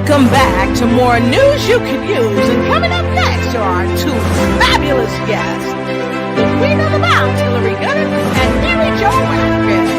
Welcome back to more news you can use. And coming up next are our two fabulous guests, the Queen of the Bounce, Hillary Gunn, and Mary Jo Rafkin.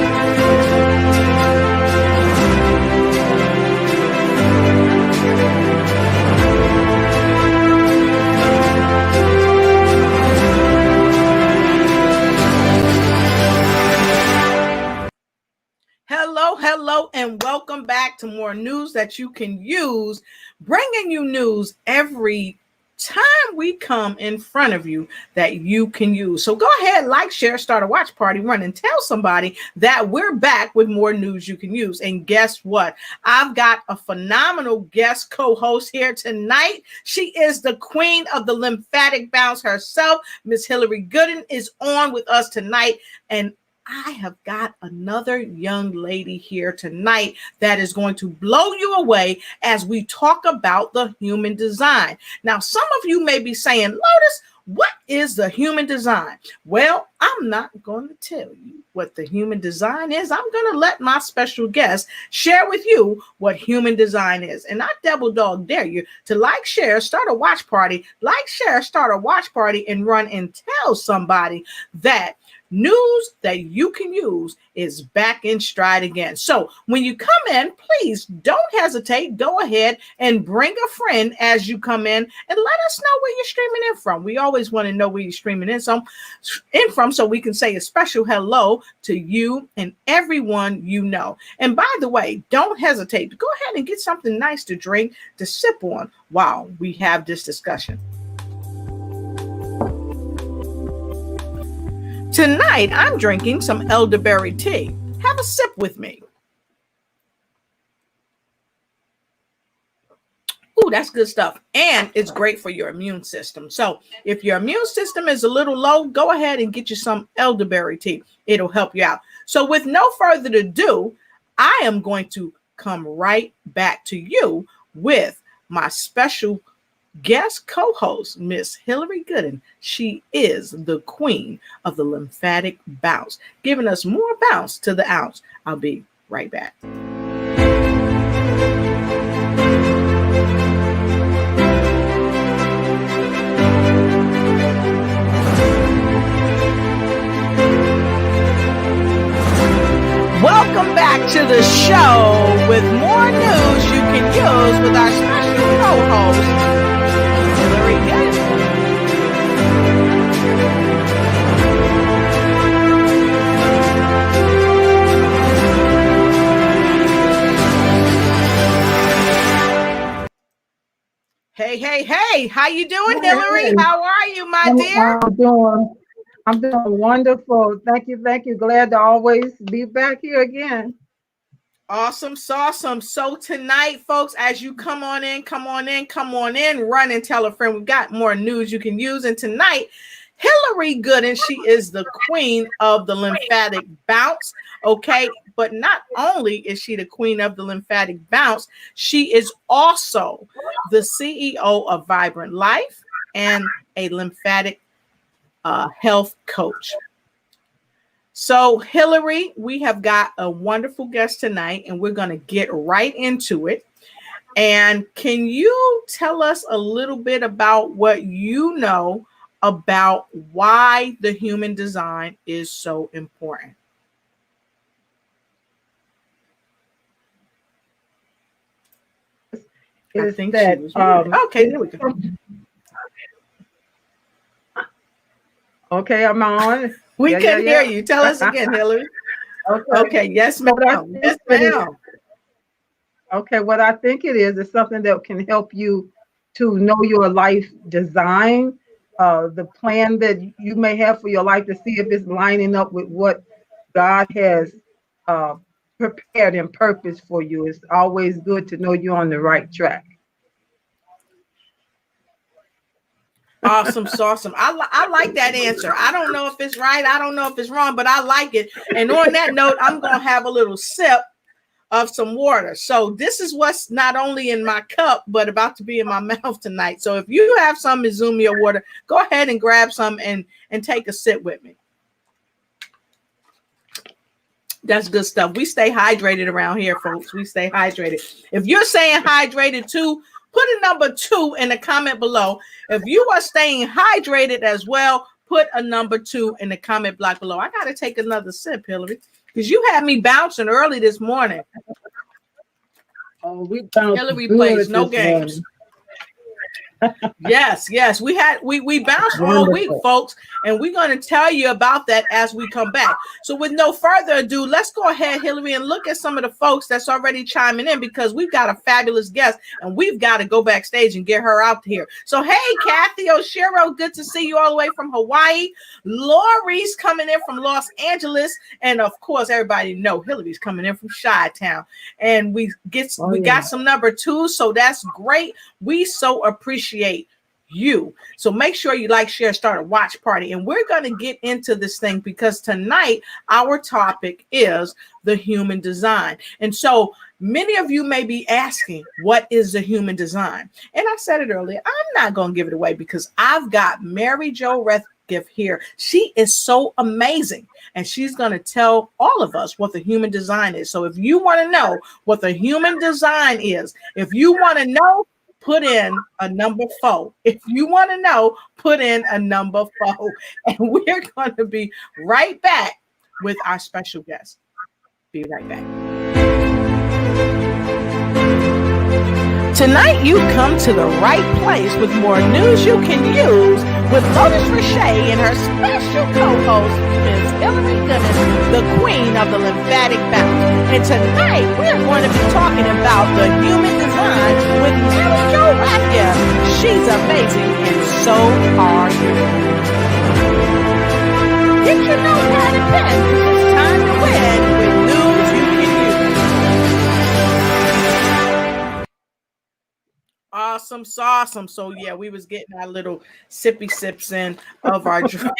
Hello, and welcome back to more news that you can use, bringing you news every time we come in front of you that you can use. So go ahead, like, share, start a watch party, run and tell somebody that we're back with more news you can use. And guess what? I've got a phenomenal guest co-host here tonight. She is the queen of the lymphatic bounce herself. Miss Hillary Gooden is on with us tonight, and I have got another young lady here tonight that is going to blow you away as we talk about the human design. Now, some of you may be saying, Lotus, what is the human design? Well, I'm not going to tell you what the human design is. I'm going to let my special guest share with you what human design is. And I double dog dare you to like, share, start a watch party, like, share, start a watch party, and run and tell somebody that news that you can use is back in stride again. So when you come in, please don't hesitate. Go ahead and bring a friend as you come in and let us know where you're streaming in from. We always want to know where you're streaming in from so we can say a special hello to you and everyone you know. And by the way, don't hesitate to go ahead and get something nice to drink, to sip on while we have this discussion. Tonight, I'm drinking some elderberry tea. Have a sip with me. Ooh, that's good stuff. And it's great for your immune system. So if your immune system is a little low, go ahead and get you some elderberry tea. It'll help you out. So with no further ado, I am going to come right back to you with my special guest co-host, Miss Hillary Gooden. She is the queen of the lymphatic bounce, giving us more bounce to the ounce. I'll be right back. Welcome back to the show with more news you can use with our special co-host, Hillary Gooden. Hey, how you doing, Hillary? How are you, my dear? I'm doing wonderful. Thank you. Glad to always be back here again. Awesome. So tonight, folks, as you come on in, run and tell a friend. We've got more news you can use. And tonight, Hillary Gooden, she is the queen of the lymphatic bounce. Okay. But not only is she the queen of the lymphatic bounce, she is also the CEO of Vibrant Life and a lymphatic health coach. So, Hillary, we have got a wonderful guest tonight, and we're going to get right into it. And can you tell us a little bit about what you know about why the human design is so important? I think that, okay, there we go. Okay, I'm on. We can hear you. Tell us again, Hillary. Okay. Yes, ma'am. Yes, ma'am. Okay, what I think it is something that can help you to know your life design, the plan that you may have for your life, to see if it's lining up with what God has prepared and purpose for you. It's always good to know you're on the right track. Awesome. I like that answer. I don't know if it's right. I don't know if it's wrong, but I like it. And on that note, I'm going to have a little sip of some water. So this is what's not only in my cup, but about to be in my mouth tonight. So if you have some Izumia water, go ahead and grab some and take a sip with me. That's good stuff. We stay hydrated around here, folks. We stay hydrated. If you're saying hydrated too, put a number 2 in the comment below. If you are staying hydrated as well, put a number 2 in the comment block below. I got to take another sip, Hillary, because you had me bouncing early this morning. Oh, we bounced Hillary good plays no this games. morning. Yes, we bounced all week, folks, and we're going to tell you about that as we come back. So with no further ado, let's go ahead, Hillary, and look at some of the folks that's already chiming in, because we've got a fabulous guest and we've got to go backstage and get her out here. So hey, Kathy Oshiro, good to see you all the way from Hawaii. Lori's coming in from Los Angeles, and of course everybody know Hillary's coming in from Chi-Town, and we got some number 2, so that's great. We so appreciate you. So make sure you like, share, start a watch party. And we're going to get into this thing because tonight our topic is the human design. And so many of you may be asking, what is the human design? And I said it earlier, I'm not going to give it away because I've got Mary Jo Rathgeb here. She is so amazing. And she's going to tell all of us what the human design is. So if you want to know what the human design is, if you want to know, put in a number 4. If you want to know, put in a number 4. And we're going to be right back with our special guest. Be right back. Tonight, you come to the right place with more news you can use with Lotus Richey and her special co-host, Ms. Hillary Goodness, the queen of the lymphatic bounce. And tonight, we're going to be talking about the human design with Mary Jo Rathgeb. She's amazing, and so are you. Get your notepad and pen. It's time to win with news you can use. Awesome. So yeah, we was getting our little sippy sips in of our drink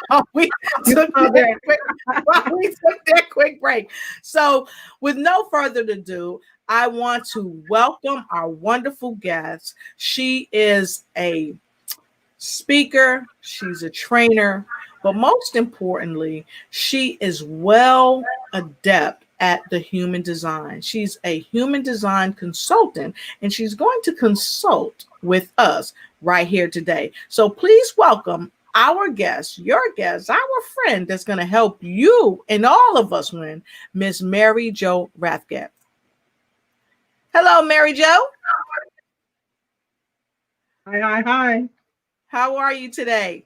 while we took that quick break. So with no further ado, I want to welcome our wonderful guest. She is a speaker, she's a trainer, but most importantly, she is well adept at the human design. She's a human design consultant, and she's going to consult with us right here today. So please welcome our guest, your guest, our friend that's going to help you and all of us win, Miss Mary Jo Rathgeb. Hello, Mary Jo. Hi. How are you today?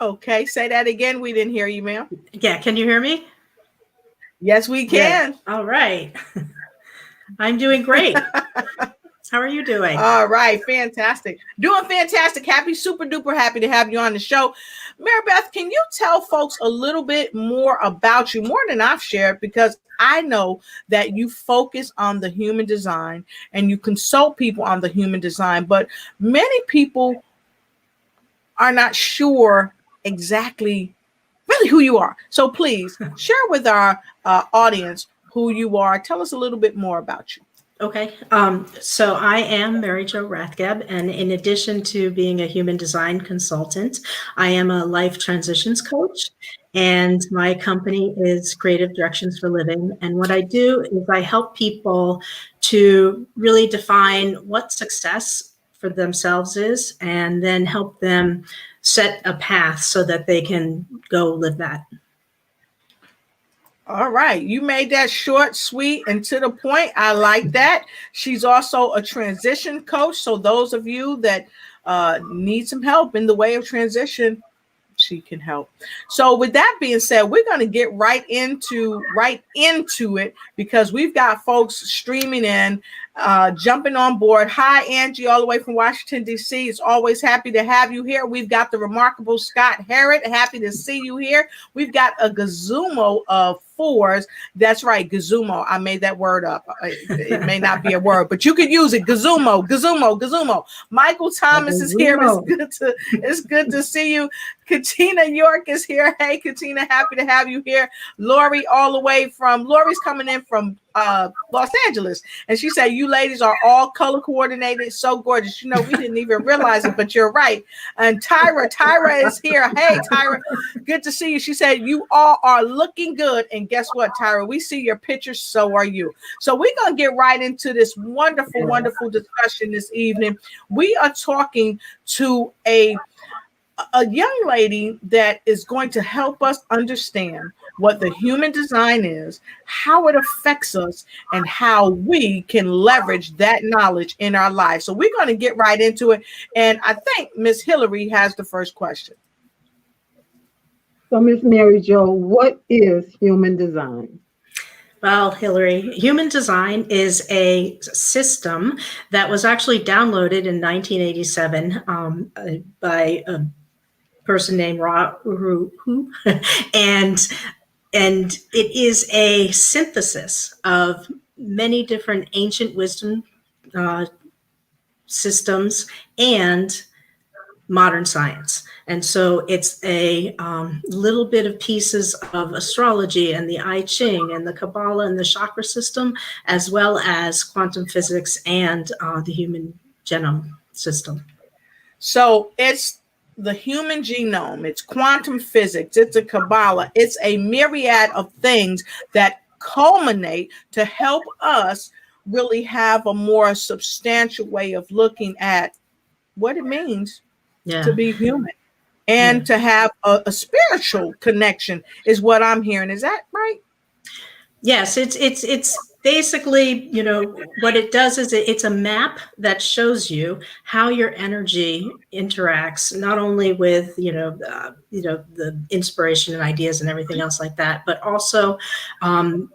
Okay, say that again. We didn't hear you, ma'am. Yeah, can you hear me? Yes, we can. Yeah. All right. I'm doing great. How are you doing? All right, fantastic. Doing fantastic. Super duper happy to have you on the show. Mary Beth, can you tell folks a little bit more about you, more than I've shared, because I know that you focus on the human design and you consult people on the human design, but many people are not sure exactly really who you are. So please share with our audience who you are. Tell us a little bit more about you. Okay. So I am Mary Jo Rathgeb, and in addition to being a human design consultant, I am a life transitions coach, and my company is Creative Directions for Living. And what I do is I help people to really define what success for themselves is, and then help them set a path so that they can go live that. All right. You made that short, sweet, and to the point. I like that. She's also a transition coach. So those of you that need some help in the way of transition, she can help. So with that being said, we're going to get right into it, because we've got folks streaming in, jumping on board. Hi, Angie, all the way from Washington, D.C. It's always happy to have you here. We've got the remarkable Scott Harrod. Happy to see you here. We've got a gazumo of 4s. That's right, gazumo. I made that word up. It may not be a word, but you could use it. Gazumo. Michael Thomas is here. It's good to see you. Katina York is here. Hey, Katina, happy to have you here. Lori's coming in from Los Angeles. And she said, you ladies are all color coordinated, so gorgeous. You know, we didn't even realize it, but you're right. And Tyra is here. Hey, Tyra, good to see you. She said, you all are looking good. And guess what, Tyra? We see your pictures, so are you. So we're going to get right into this wonderful, wonderful discussion this evening. We are talking to a young lady that is going to help us understand what the human design is, how it affects us, and how we can leverage that knowledge in our lives. So we're going to get right into it. And I think Miss Hillary has the first question. So, Miss Mary Jo, what is human design? Well, Hillary, human design is a system that was actually downloaded in 1987 by a person named and it is a synthesis of many different ancient wisdom systems and modern science. And so it's a little bit of pieces of astrology and the I Ching and the Kabbalah and the chakra system, as well as quantum physics and the human genome system. So it's the human genome, it's quantum physics, it's a Kabbalah, it's a myriad of things that culminate to help us really have a more substantial way of looking at what it means to be human and to have a spiritual connection is what I'm hearing. Is that right? Yes, it's basically, you know, what it does is it's a map that shows you how your energy interacts, not only with, the inspiration and ideas and everything else like that, but also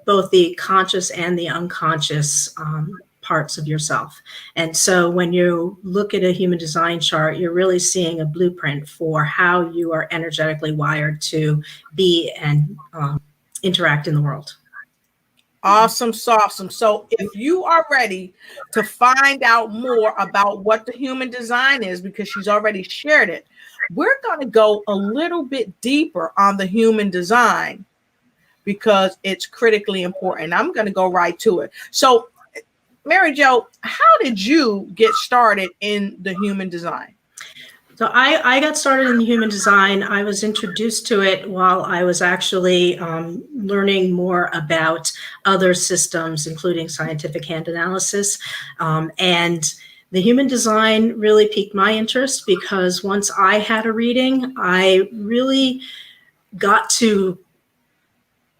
both the conscious and the unconscious parts of yourself. And so when you look at a human design chart, you're really seeing a blueprint for how you are energetically wired to be and interact in the world. Awesome. So if you are ready to find out more about what the human design is, because she's already shared it, we're going to go a little bit deeper on the human design because it's critically important. I'm going to go right to it. So, Mary Jo, how did you get started in the human design? So I got started in human design. I was introduced to it while I was actually learning more about other systems, including scientific hand analysis. And the human design really piqued my interest because once I had a reading, I really got to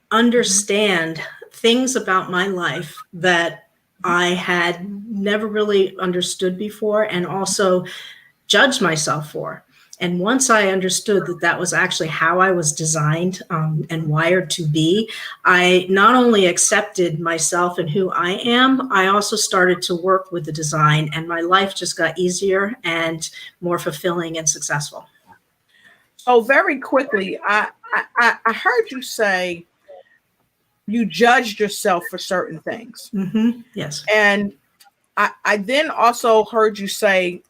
understand things about my life that I had never really understood before, and also judged myself for. And once I understood that that was actually how I was designed and wired to be, I not only accepted myself and who I am, I also started to work with the design, and my life just got easier and more fulfilling and successful. So very quickly, I heard you say you judged yourself for certain things. Mm-hmm. Yes. And I then also heard you say,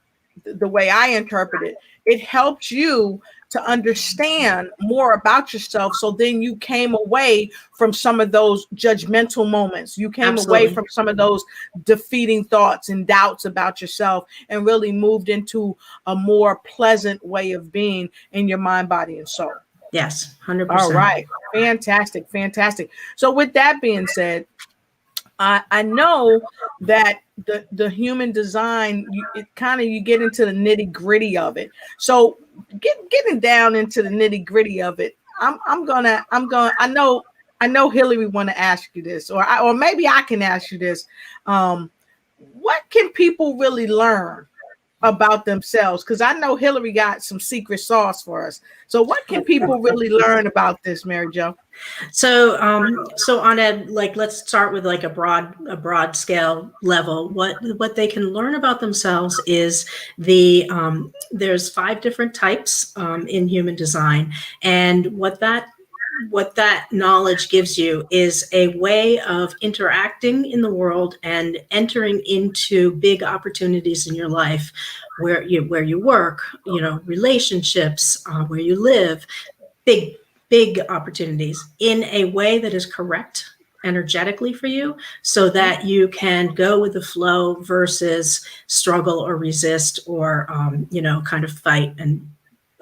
the way I interpret it, it helped you to understand more about yourself. So then you came away from some of those judgmental moments. You came away from some of those defeating thoughts and doubts about yourself and really moved into a more pleasant way of being in your mind, body, and soul. Yes, 100%. All right. Fantastic. So with that being said, I know that the human design, you get into the nitty gritty of it. So getting down into the nitty gritty of it, I know Hillary want to ask you this, or maybe I can ask you this. What can people really learn about themselves? Because I know Hillary got some secret sauce for us. So what can people really learn about this, Mary Jo? So on let's start with like a broad scale level. What they can learn about themselves is there's 5 different types in human design, and what that knowledge gives you is a way of interacting in the world and entering into big opportunities in your life, where you work, relationships, where you live, big opportunities, in a way that is correct energetically for you so that you can go with the flow versus struggle or resist or, kind of fight and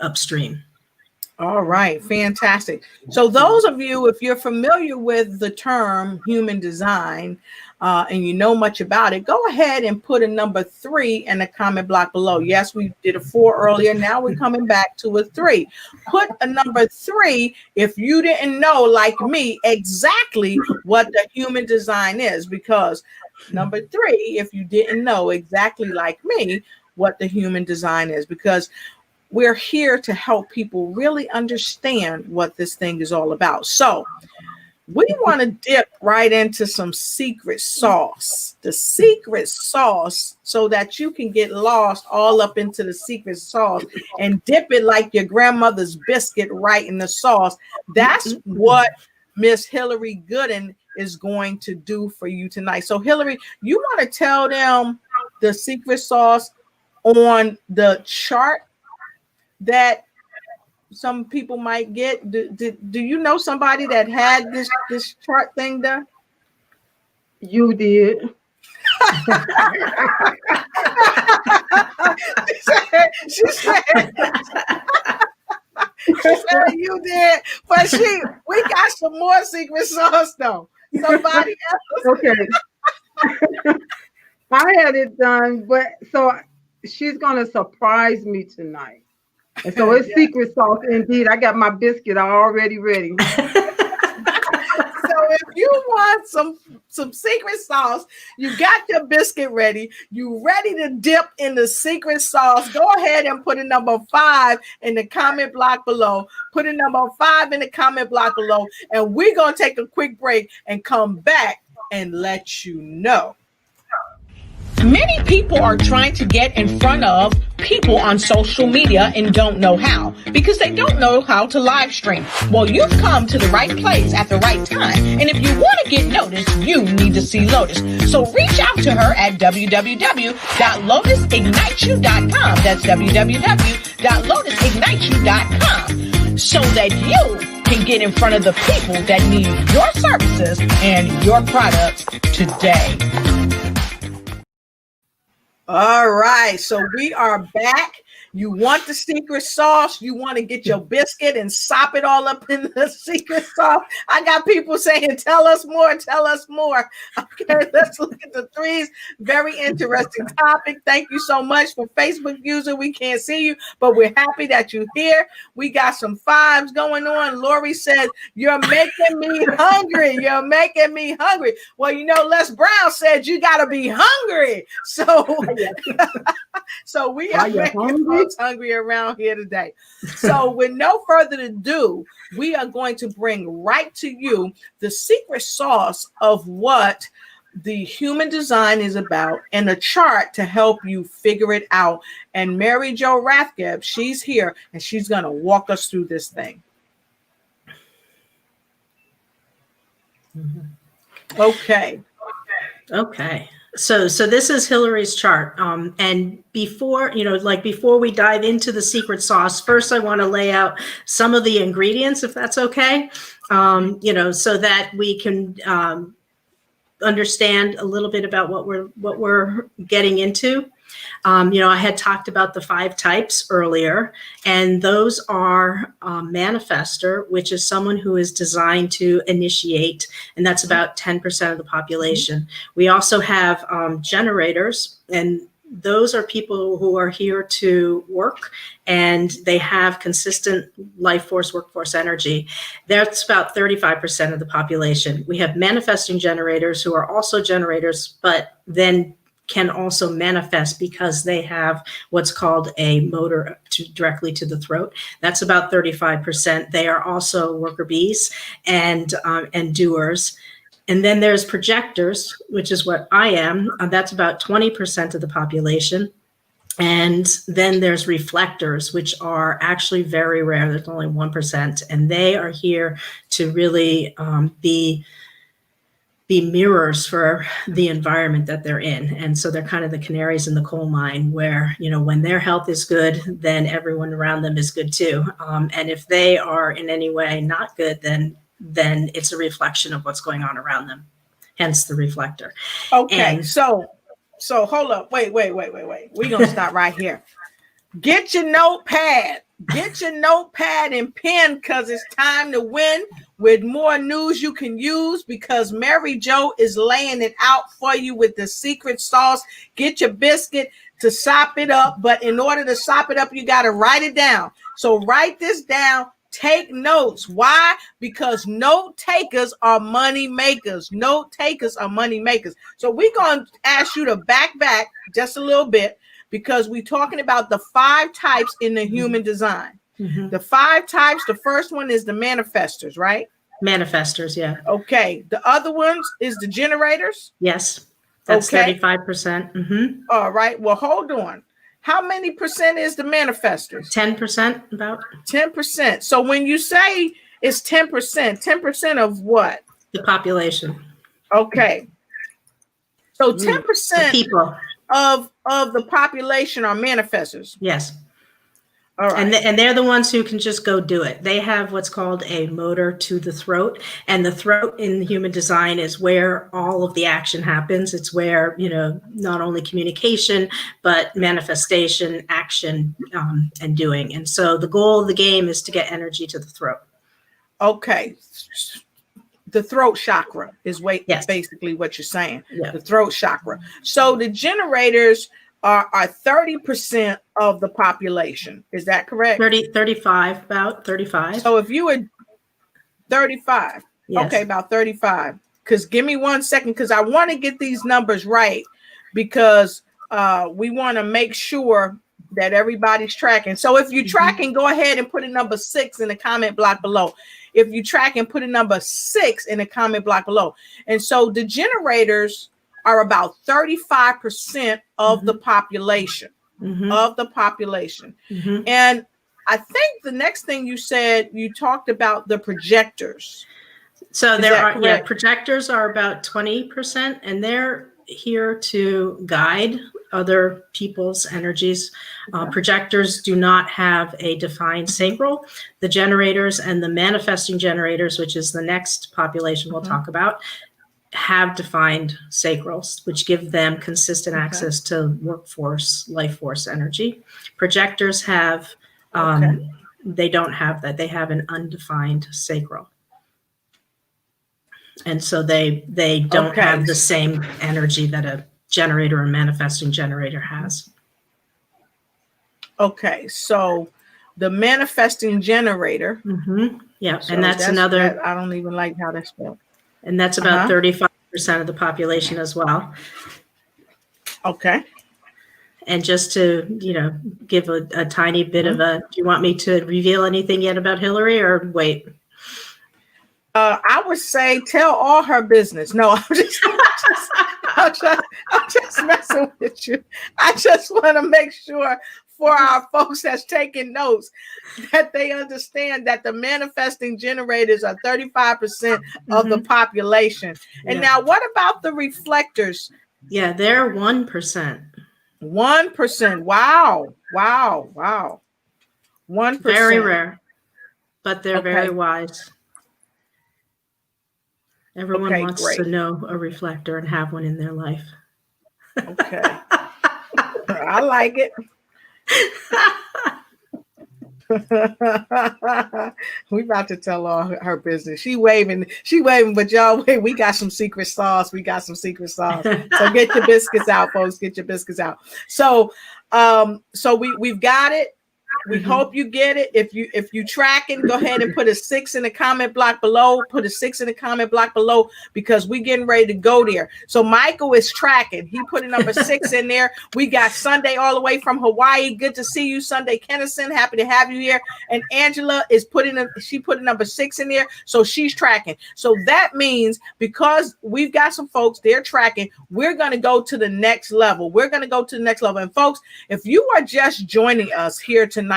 upstream. All right, fantastic. So those of you, if you're familiar with the term human design and you know much about it, go ahead and put a number 3 in the comment block below. Yes, we did a 4 earlier. Now we're coming back to a 3. Put a number 3 if you didn't know, like me, exactly what the human design is, because number 3, if you didn't know exactly like me what the human design is, because we're here to help people really understand what this thing is all about. So we want to dip right into some secret sauce, the secret sauce, so that you can get lost all up into the secret sauce and dip it like your grandmother's biscuit right in the sauce. That's what Miss Hillary Gooden is going to do for you tonight. So Hillary, you want to tell them the secret sauce on the chart that some people might get? Do you know somebody that had this chart thing done? You did. she said you did, but we got some more secret sauce though. Somebody else. Okay. I had it done, but so she's gonna surprise me tonight. And so it's secret sauce indeed. I got my biscuit already ready. So if you want some secret sauce, you got your biscuit ready, you ready to dip in the secret sauce, go ahead and put a number 5 in the comment block below. Put a number 5 in the comment block below, and we're gonna take a quick break and come back and let you know. Many people are trying to get in front of people on social media and don't know how, because they don't know how to live stream. Well, you've come to the right place at the right time. And if you want to get noticed, you need to see Lotus. So reach out to her at www.lotusigniteyou.com. That's www.lotusigniteyou.com, so that you can get in front of the people that need your services and your products today. All right, so we are back. You want the secret sauce? You want to get your biscuit and sop it all up in the secret sauce? I got people saying, tell us more, tell us more. Okay, let's look at the 3s. Very interesting topic. Thank you so much for Facebook user. We can't see you, but we're happy that you're here. We got some 5s going on. Lori says, you're making me hungry. You're making me hungry. Well, Les Brown said you got to be hungry. So we are making hungry around here today. So with no further ado, we are going to bring right to you the secret sauce of what the human design is about and a chart to help you figure it out. And Mary Jo Rathgeb, she's here and she's going to walk us through this thing. Okay. So this is Hillary's chart. And before we dive into the secret sauce, first I want to lay out some of the ingredients, if that's okay, so that we can understand a little bit about what we're getting into. I had talked about the 5 types earlier, and those are manifestor, which is someone who is designed to initiate, and that's about 10% of the population. We also have generators, and those are people who are here to work, and they have consistent life force, workforce energy. That's about 35% of the population. We have manifesting generators who are also generators, but then can also manifest because they have what's called a motor directly to the throat. That's about 35%. They are also worker bees and doers. And then there's projectors, which is what I am. That's about 20% of the population. And then there's reflectors, which are actually very rare. There's only 1%. And they are here to really be mirrors for the environment that they're in. And so they're kind of the canaries in the coal mine where, when their health is good, then everyone around them is good too. And if they are in any way not good, then then it's a reflection of what's going on around them. Hence the reflector. Okay. And so hold up. Wait. We're going to stop right here. Get your notepad. Get your notepad and pen, because it's time to win with more news you can use, because Mary Jo is laying it out for you with the secret sauce. Get your biscuit to sop it up. But in order to sop it up, you got to write it down. So write this down. Take notes. Why? Because note takers are money makers. Note takers are money makers. So we're going to ask you to back just a little bit, because we're talking about the 5 types in the human design. Mm-hmm. The 5 types, the first one is the manifestors, right? Manifestors, yeah. Okay. The other ones is the generators? Yes. That's okay. 35%. Mm-hmm. All right. Well, hold on. How many percent is the manifestors? 10%, about. 10%. So when you say it's 10%, 10% of what? The population. Okay. So 10% the people of the population are manifestors. Yes. All right. And they're the ones who can just go do it. They have what's called a motor to the throat. And the throat in human design is where all of the action happens. It's where, not only communication, but manifestation, action, and doing. And so the goal of the game is to get energy to the throat. Okay. The throat chakra is Yes. basically what you're saying. Yeah. The throat chakra. So the generators are 30% of the population. Is that correct? 35, about 35. So if you were 35, Yes. Okay, about 35. Because give me 1 second, because I want to get these numbers right, because we want to make sure that everybody's tracking. So if you're tracking, go ahead and put a number 6 in the comment block below. If you track, and put a number 6 in the comment block below. And so the generators are about 35% of the population. Of the population. And I think the next thing you said, you talked about the projectors. So projectors are about 20%, and they're here to guide other people's energies. Projectors do not have a defined sacral. The generators and the manifesting generators, which is the next population we'll talk about, have defined sacrals, which give them consistent access to workforce, life force energy. Projectors have, they don't have that. They have an undefined sacral. And so they don't have the same energy that a generator or manifesting generator has. Okay, so the manifesting generator. Yeah, so and that's another. I don't even like how that's spelled. And that's about 35% of the population as well. Okay. And just to, give a tiny bit of do you want me to reveal anything yet about Hillary, or wait? I would say tell all her business. No, I'm just messing with you. I just want to make sure for our folks that's taking notes that they understand that the manifesting generators are 35% of the population. And now what about the reflectors? Yeah, they're 1%. 1%. Wow. 1%. Very rare, but they're very wise. Everyone wants to know a reflector and have one in their life. Okay. I like it. We about to tell all her business. She waving, but y'all wait, we got some secret sauce. So get your biscuits out, folks. Get your biscuits out. So we've got it. We hope you get it. If you tracking, go ahead and put a 6 in the comment block below. Put a 6 in the comment block below, because we're getting ready to go there. So Michael is tracking. He put a number 6 in there. We got Sunday all the way from Hawaii. Good to see you, Sunday Kennison. Happy to have you here. And Angela is put a number 6 in there. So she's tracking. So that means, because we've got some folks, they're tracking, we're going to go to the next level. And folks, if you are just joining us here tonight,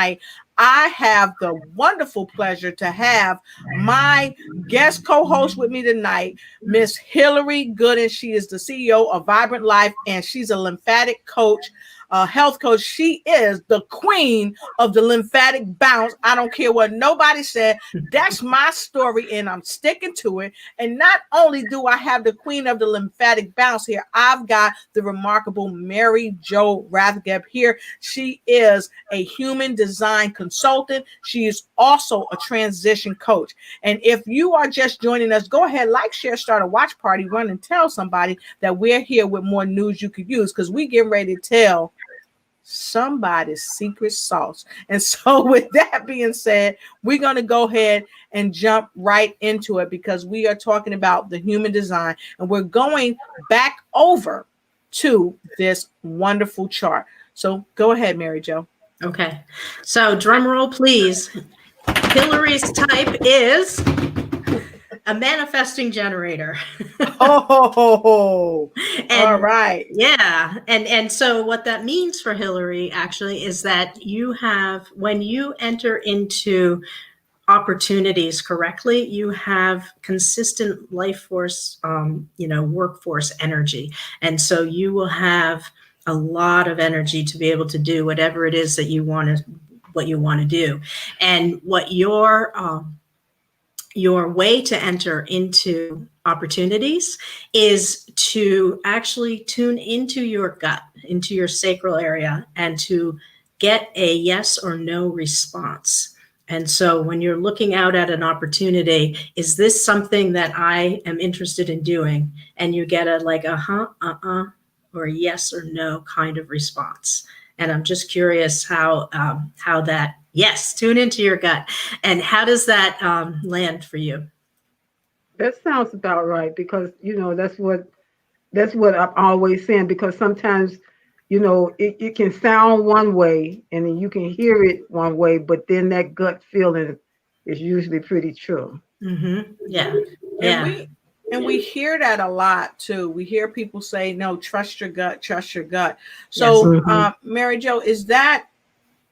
I have the wonderful pleasure to have my guest co-host with me tonight, Miss Hillary Gooden. She is the CEO of Vibrant Life, and she's a lymphatic coach. health coach. She is the queen of the lymphatic bounce. I don't care what nobody said. That's my story, and I'm sticking to it. And not only do I have the queen of the lymphatic bounce here, I've got the remarkable Mary Jo Rathgeb here. She is a human design consultant. She is also a transition coach. And if you are just joining us, go ahead, like, share, start a watch party, run and tell somebody that we're here with more news you could use, because we get ready to tell somebody's secret sauce. And so with that being said, we're going to go ahead and jump right into it, because we are talking about the human design, and we're going back over to this wonderful chart. So go ahead, Mary Jo. Okay, so drum roll, please. Hillary's type is a manifesting generator. Oh, all right. Yeah. And so what that means for Hillary actually is that you have, when you enter into opportunities correctly, you have consistent life force, workforce energy. And so you will have a lot of energy to be able to do whatever it is that you want to do. And what your way to enter into opportunities is to actually tune into your gut, into your sacral area, and to get a yes or no response. And so when you're looking out at an opportunity, is this something that I am interested in doing? And you get a like or a yes or no kind of response. And I'm just curious how that, yes, tune into your gut. And how does that land for you? That sounds about right, because that's what I'm always saying, because sometimes it can sound one way and then you can hear it one way, but then that gut feeling is usually pretty true. Mm-hmm. Yeah. And we hear that a lot too. We hear people say, no, trust your gut, trust your gut. So Yes. Mary Jo, is that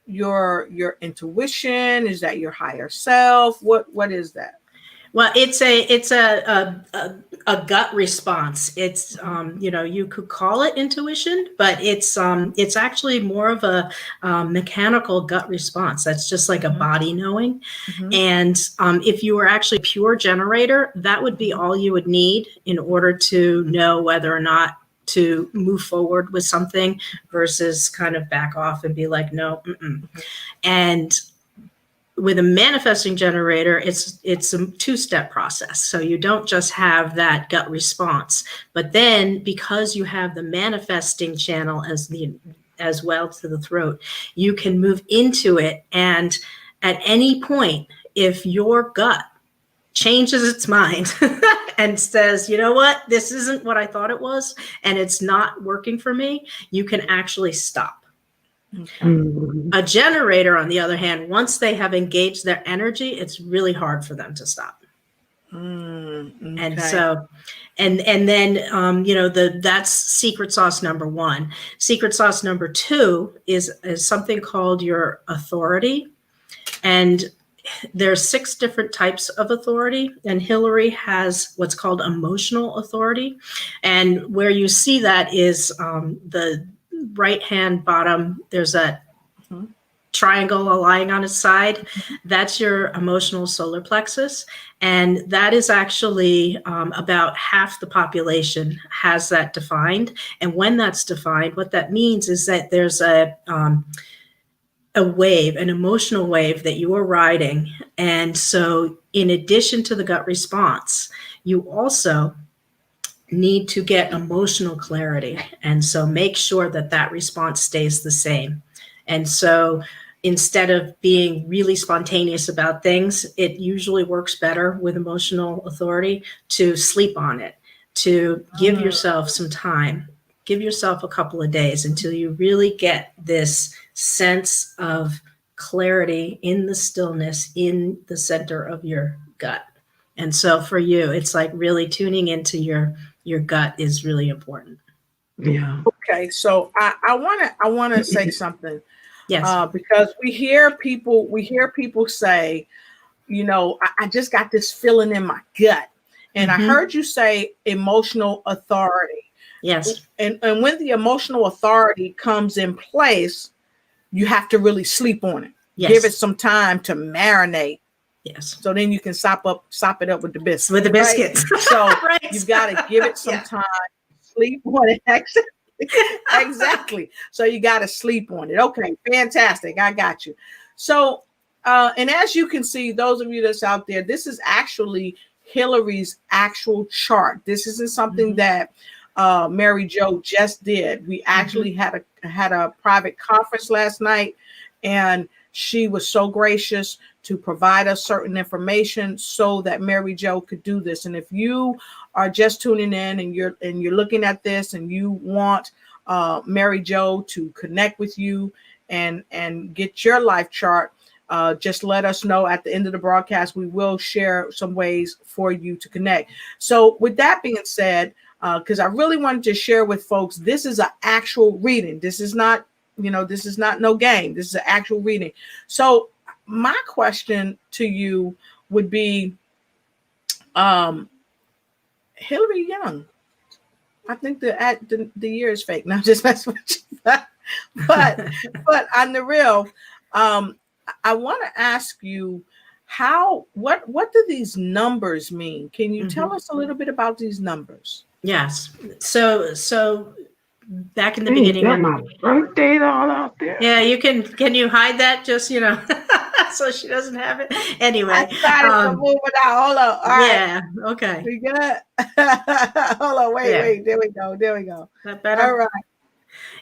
your intuition? Is that your higher self? What is that? Well, it's a gut response. It's you could call it intuition, but it's actually more of a mechanical gut response. That's just like a body knowing. Mm-hmm. And if you were actually pure generator, that would be all you would need in order to know whether or not to move forward with something versus kind of back off and be like, no. Mm-mm. And with a manifesting generator, it's a two-step process. So you don't just have that gut response, but then because you have the manifesting channel as well to the throat, you can move into it. And at any point, if your gut changes its mind and says, you know what, this isn't what I thought it was, and it's not working for me, you can actually stop. Okay. A generator, on the other hand, once they have engaged their energy, it's really hard for them to stop. Okay. And so, and then that's secret sauce number one. Secret sauce number two is something called your authority, and there's 6 different types of authority, and Hillary has what's called emotional authority, and where you see that is the right hand bottom, there's a triangle lying on its side. That's your emotional solar plexus, and that is actually about half the population has that defined. And when that's defined, what that means is that there's a wave, an emotional wave that you are riding. And so in addition to the gut response, you also need to get emotional clarity. And so make sure that that response stays the same. And so instead of being really spontaneous about things, it usually works better with emotional authority to sleep on it, to give yourself some time, give yourself a couple of days until you really get this sense of clarity in the stillness in the center of your gut. And so for you, it's like really tuning into your gut is really important. Yeah. Okay. So I want to say something. Yes. Because we hear people say, I just got this feeling in my gut. And I heard you say emotional authority. Yes. And when the emotional authority comes in place, you have to really sleep on it. Yes. Give it some time to marinate. Yes. So then you can sop it up with the biscuits. With the biscuits. Right? So right. you've got to give it some time, sleep on it. Exactly. So you got to sleep on it. Okay, fantastic. I got you. So, and as you can see, those of you that's out there, this is actually Hillary's actual chart. This isn't something that Mary Jo just did. We actually had a private conference last night, and she was so gracious to provide us certain information so that Mary Jo could do this. And if you are just tuning in and you're looking at this and you want Mary Jo to connect with you and get your life chart, just let us know at the end of the broadcast. We will share some ways for you to connect. So with that being said, because I really wanted to share with folks, this is an actual reading. This is not, this is not no game. This is an actual reading. So my question to you would be, Hillary Young. I think the year is fake. Now just mess with you. But on the real, I want to ask you what do these numbers mean? Can you tell us a little bit about these numbers? Yes. So back in the beginning, got my birth date all out there. Yeah, you can you hide that just so she doesn't have it anyway. I started to move it out. Hold on. All yeah. Right. Okay. We good. Hold on. Wait. There we go. That better? All right.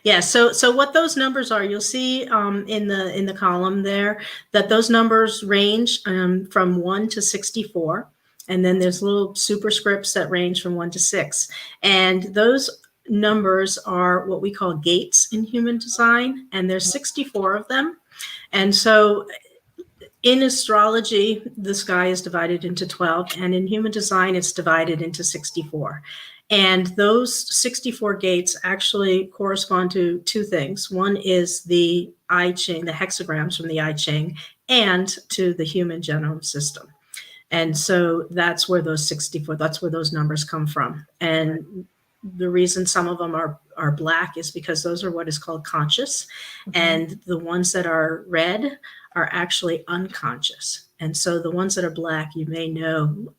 Yeah. So what those numbers are, you'll see in the column there that those numbers range from 1 to 64. And then there's little superscripts that range from 1 to 6. And those numbers are what we call gates in human design. And there's 64 of them. And so in astrology, the sky is divided into 12. And in human design, it's divided into 64. And those 64 gates actually correspond to two things. One is the I Ching, the hexagrams from the I Ching, and to the human genome system. And so that's where those 64, that's where those numbers come from. And the reason some of them are black is because those are what is called conscious. And the ones that are red are actually unconscious. And so the ones that are black, you may know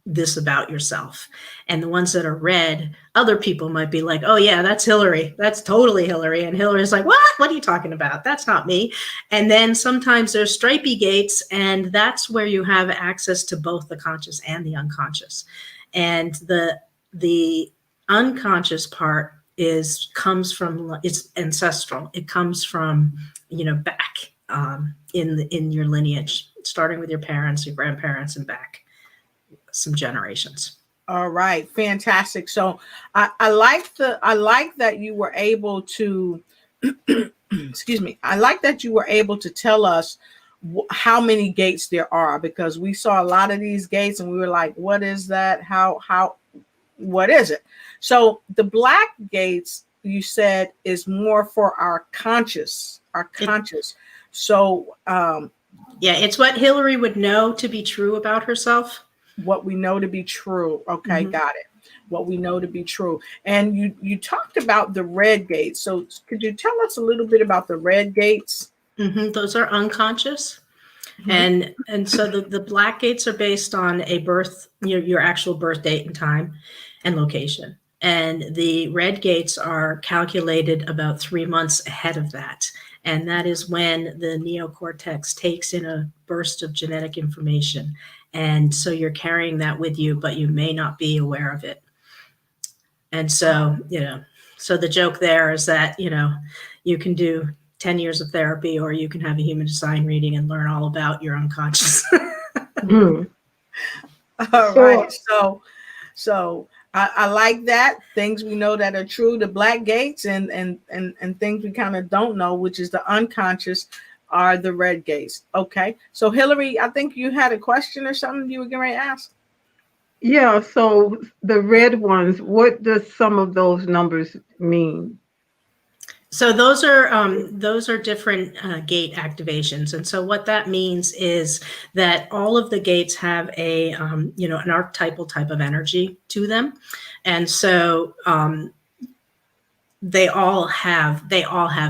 this about yourself. And the ones that are red, other people might be like, oh yeah, that's Hillary. That's totally Hillary. And Hillary's like, what are you talking about? That's not me. And then sometimes there's stripy gates, and that's where you have access to both the conscious and the unconscious. And the unconscious part comes from, it's ancestral. It comes from, back in your lineage, starting with your parents, your grandparents, and back some generations. All right, fantastic. So I like that you were able to excuse me. I like that you were able to tell us how many gates there are, because we saw a lot of these gates and we were like, what is that? What is it? So the black gates, you said, is more for our conscious. So yeah, it's what Hillary would know to be true about herself. What we know to be true. Okay, got it. What we know to be true. And you talked about the red gates. So could you tell us a little bit about the red gates? Those are unconscious. And so the black gates are based on a birth, your actual birth date and time and location. And the red gates are calculated about 3 months ahead of that. And that is when the neocortex takes in a burst of genetic information. And so you're carrying that with you, but you may not be aware of it. And so, so the joke there is that, you can do 10 years of therapy, or you can have a human design reading and learn all about your unconscious. All right. So I like that. Things we know that are true, the black gates, and things we kind of don't know, which is the unconscious, are the red gates. Okay. So Hillary, I think you had a question or something you were getting ready to ask. Yeah. So the red ones, what does some of those numbers mean? So those are different gate activations, and so what that means is that all of the gates have a an archetypal type of energy to them, and so they all have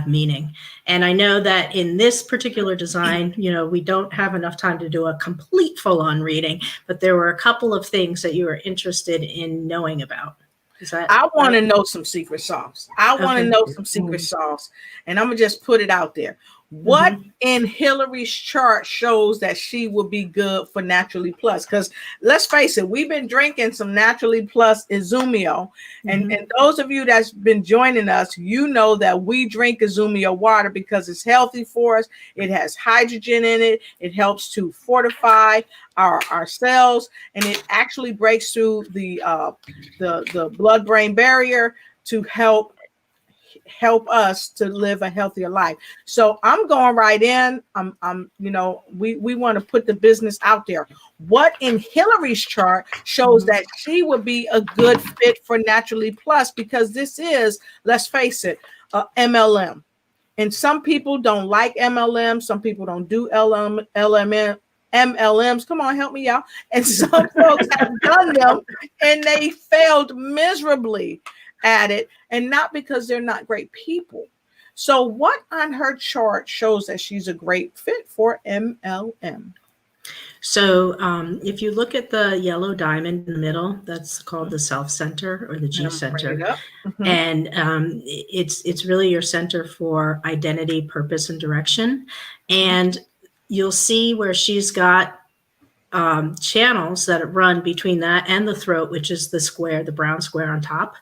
meaning. And I know that in this particular design, we don't have enough time to do a complete full-on reading, but there were a couple of things that you were interested in knowing about. Is that I want to know some secret sauce. I want to Okay. know some secret sauce. And I'm going to just put it out there. What in Hillary's chart shows that she will be good for Naturally Plus? Because let's face it, we've been drinking some Naturally Plus Izumio. And those of you that's been joining us, you know that we drink Izumio water because it's healthy for us. It has hydrogen in it. It helps to fortify our cells, and it actually breaks through the blood-brain barrier to help us to live a healthier life. So I'm going right in. We want to put the business out there. What in Hillary's chart shows that she would be a good fit for Naturally Plus, because this is, let's face it, MLM. And some people don't like MLM. Some people don't do MLMs. Come on, help me out. And some folks have done them and they failed miserably at it, and not because they're not great people. So what on her chart shows that she's a great fit for MLM? So if you look at the yellow diamond in the middle, that's called the self center or the G center. And it's really your center for identity, purpose, and direction. And you'll see where she's got channels that run between that and the throat, which is the square, the brown square on top.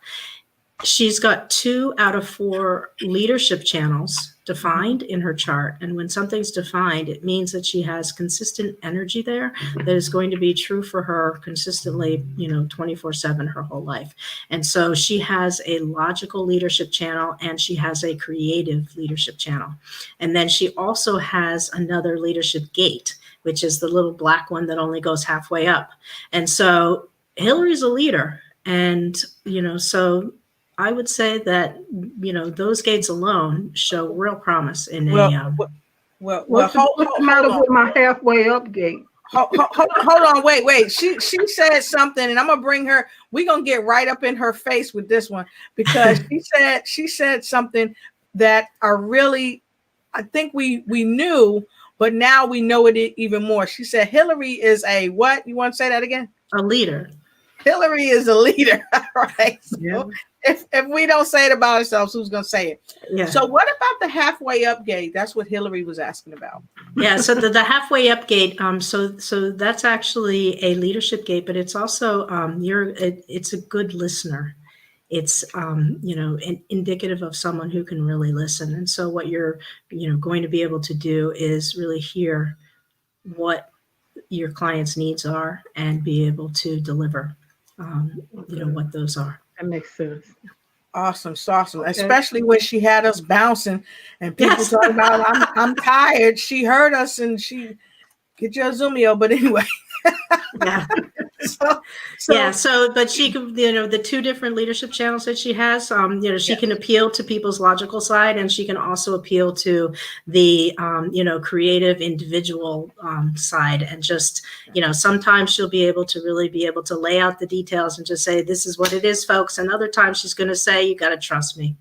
She's got 2 out of 4 leadership channels defined in her chart. And when something's defined, it means that she has consistent energy there that is going to be true for her consistently, 24/7 her whole life. And so she has a logical leadership channel and she has a creative leadership channel. And then she also has another leadership gate, which is the little black one that only goes halfway up. And so Hillary's a leader. And, so I would say that, those gates alone show real promise in what's the matter with my halfway up gate? Hold on, wait. She said something, and I'm gonna bring her. We're gonna get right up in her face with this one, because she said something that I think we knew, but now we know it even more. She said Hillary is a what? You want to say that again? A leader. Hillary is a leader, right? So if we don't say it about ourselves, who's going to say it? Yeah. So what about the halfway up gate? That's what Hillary was asking about. Yeah. So the halfway up gate. So that's actually a leadership gate, but it's also it's a good listener. It's indicative of someone who can really listen. And so what you're going to be able to do is really hear what your client's needs are and be able to deliver. What those are. That makes sense. Awesome. Okay. Especially when she had us bouncing and people talking about I'm tired. She heard us and she get your Zoomio, but anyway. Yeah. But she can, the 2 different leadership channels that she has, she can appeal to people's logical side, and she can also appeal to the, creative individual side. And just, sometimes she'll be able to really be able to lay out the details and just say, this is what it is, folks. And other times she's going to say, you got to trust me.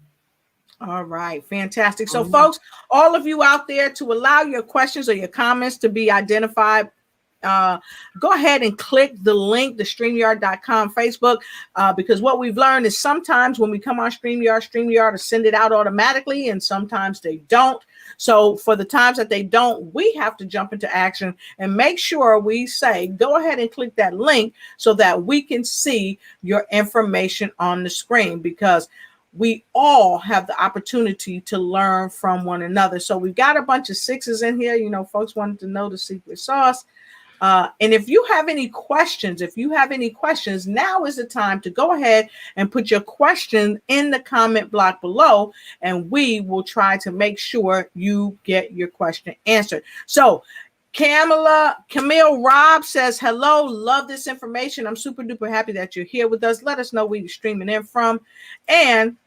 All right. Fantastic. So folks, all of you out there, to allow your questions or your comments to be identified, go ahead and click the link, the StreamYard.com Facebook, because what we've learned is sometimes when we come on StreamYard will send it out automatically, and sometimes they don't. So for the times that they don't, we have to jump into action and make sure we say, go ahead and click that link so that we can see your information on the screen, because we all have the opportunity to learn from one another. So we've got a bunch of 6s in here. Folks wanted to know the secret sauce. And if you have any questions, now is the time to go ahead and put your question in the comment block below, and we will try to make sure you get your question answered. So Camille Robb says, hello, love this information. I'm super duper happy that you're here with us. Let us know where you're streaming in from. And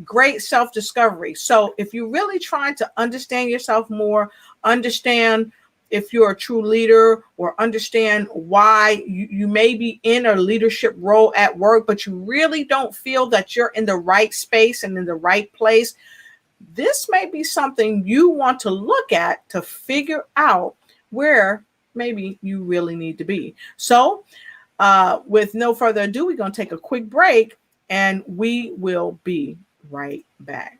great self-discovery. So if you're really trying to understand yourself more, understand if you're a true leader, or understand why you may be in a leadership role at work, but you really don't feel that you're in the right space and in the right place, this may be something you want to look at to figure out where maybe you really need to be. So with no further ado, we're going to take a quick break, and we will be right back.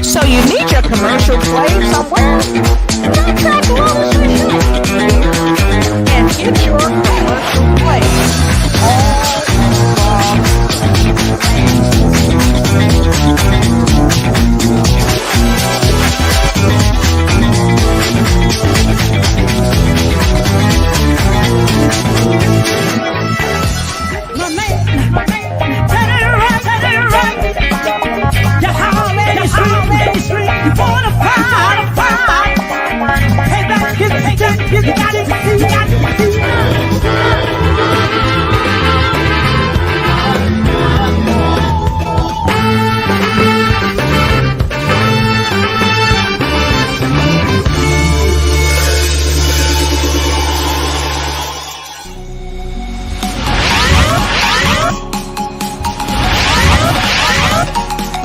So you need your commercial played somewhere? Contact Lotus and get your commercial played all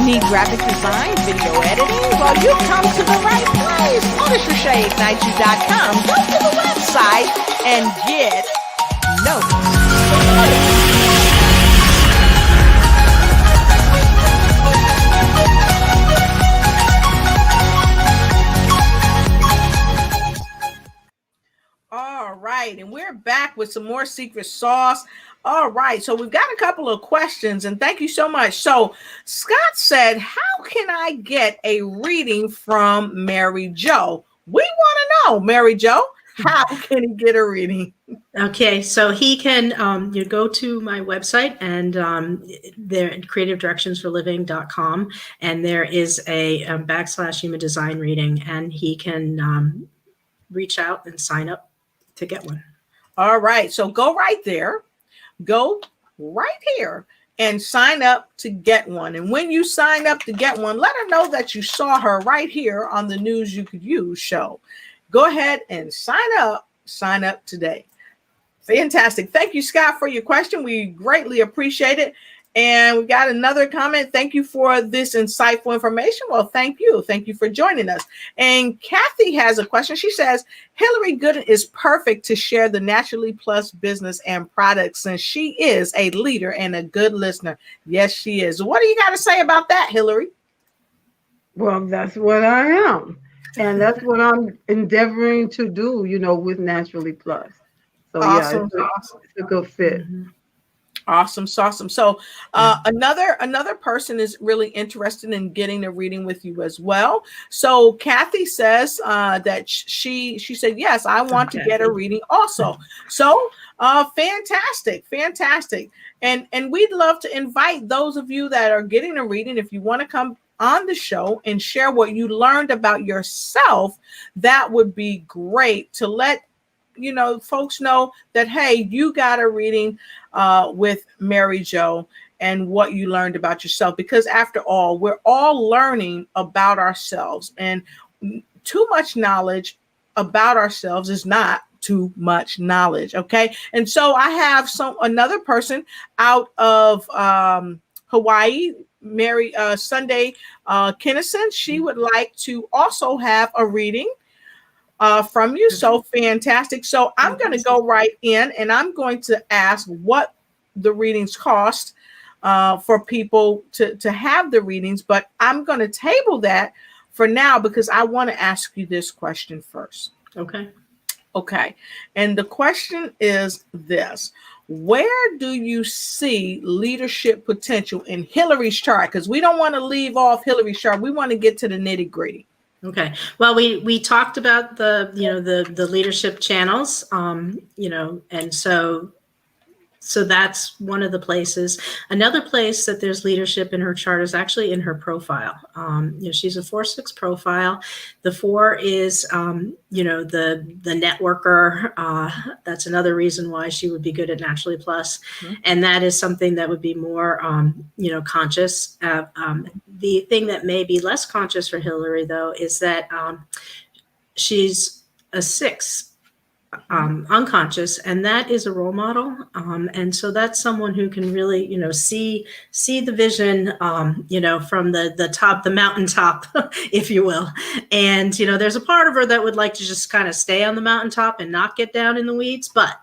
Need graphic design, video editing? Well, you come to the right place. ignite&TakeFlight.com. Go to the website and get noticed. All right, and we're back with some more secret sauce. All right, so we've got a couple of questions, and thank you so much. So Scott said, how can I get a reading from Mary Jo? We want to know, Mary Jo, how can he get a reading? Okay, so he can you go to my website, and there creativedirectionsforliving.com, and there is a / human design reading, and he can reach out and sign up to get one. All right, so go right there. Go right here and sign up to get one. And when you sign up to get one, let her know that you saw her right here on the News You Could Use show. Go ahead and sign up today. Fantastic. Thank you, Scott, for your question. We greatly appreciate it. And we got another comment. Thank you for this insightful information. Well, thank you. Thank you for joining us. And Kathy has a question. She says, Hillary Gooden is perfect to share the Naturally Plus business and products, since she is a leader and a good listener. Yes, she is. What do you got to say about that, Hillary? Well, that's what I am. And that's what I'm endeavoring to do, with Naturally Plus. So awesome. Yeah, it's a good fit. Mm-hmm. Awesome. So another person is really interested in getting a reading with you as well. So Kathy says that she said, yes, I want to get a reading also. So fantastic. And we'd love to invite those of you that are getting a reading, if you want to come on the show and share what you learned about yourself, that would be great to let folks know that, hey, you got a reading with Mary Jo and what you learned about yourself, because after all, we're all learning about ourselves, and too much knowledge about ourselves is not too much knowledge. Okay. And so I have another person out of Hawaii, Mary Sunday Kinnison. She would like to also have a reading from you. So fantastic. So I'm going to go right in, and I'm going to ask what the readings cost for people to have the readings, but I'm going to table that for now because I want to ask you this question first. Okay. And the question is this: where do you see leadership potential in Hillary's chart? Because we don't want to leave off Hillary's chart. We want to get to the nitty gritty. Okay. Well, we talked about the leadership channels, and so So that's one of the places. Another place that there's leadership in her chart is actually in her profile. She's a 4/6 profile. The 4 is, the networker. That's another reason why she would be good at Naturally Plus. Mm-hmm. And that is something that would be more, conscious. The thing that may be less conscious for Hillary, though, is that she's a 6. Unconscious, and that is a role model, and so that's someone who can really see the vision from the top, the mountaintop, if you will. And there's a part of her that would like to just kind of stay on the mountaintop and not get down in the weeds, but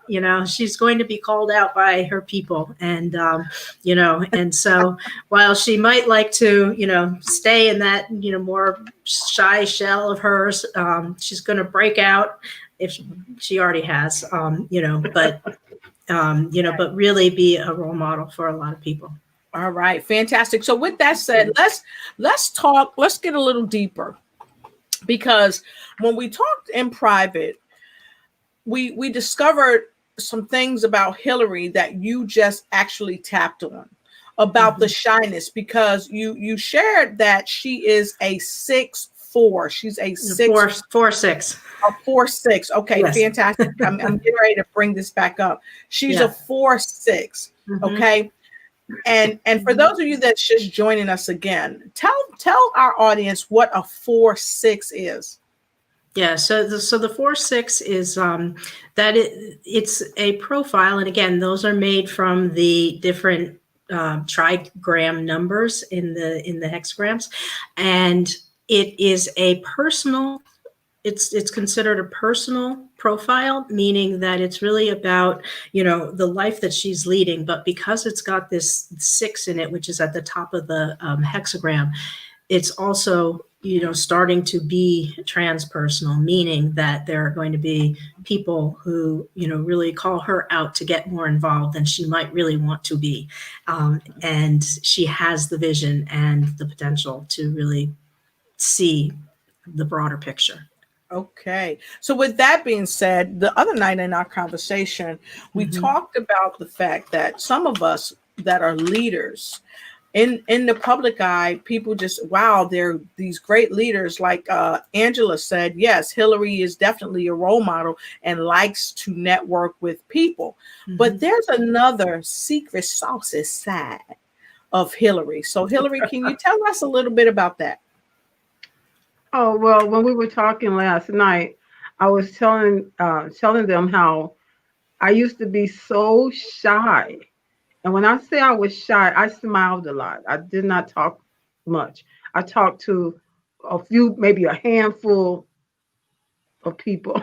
she's going to be called out by her people, and and so while she might like to stay in that more shy shell of hers, she's going to break out, if she already has, but really be a role model for a lot of people. All right, fantastic. So with that said, let's get a little deeper, because when we talked in private, we discovered some things about Hillary that you just actually tapped on about the shyness, because you shared that she is a 6/4. She's a 4/6. A 4/6. Okay, yes. Fantastic. I'm getting ready to bring this back up. She's a 4/6. Okay. And for those of you that's just joining us again, tell our audience what a 4/6 is. Yeah, so the 4/6 is it's a profile, and again, those are made from the different trigram numbers in the hexagrams, and it is a personal. It's considered a personal profile, meaning that it's really about the life that she's leading, but because it's got this 6 in it, which is at the top of the hexagram, it's also starting to be transpersonal, meaning that there are going to be people who really call her out to get more involved than she might really want to be, and she has the vision and the potential to really see the broader picture. Okay. So with that being said, the other night in our conversation, we talked about the fact that some of us that are leaders in the public eye, people just, wow, they're these great leaders. Like Angela said, yes, Hillary is definitely a role model and likes to network with people. But there's another secret saucy side of Hillary. So Hillary, can you tell us a little bit about that? Oh, well, when we were talking last night, I was telling them how I used to be so shy. And when I say I was shy, I smiled a lot. I did not talk much. I talked to a few, maybe a handful of people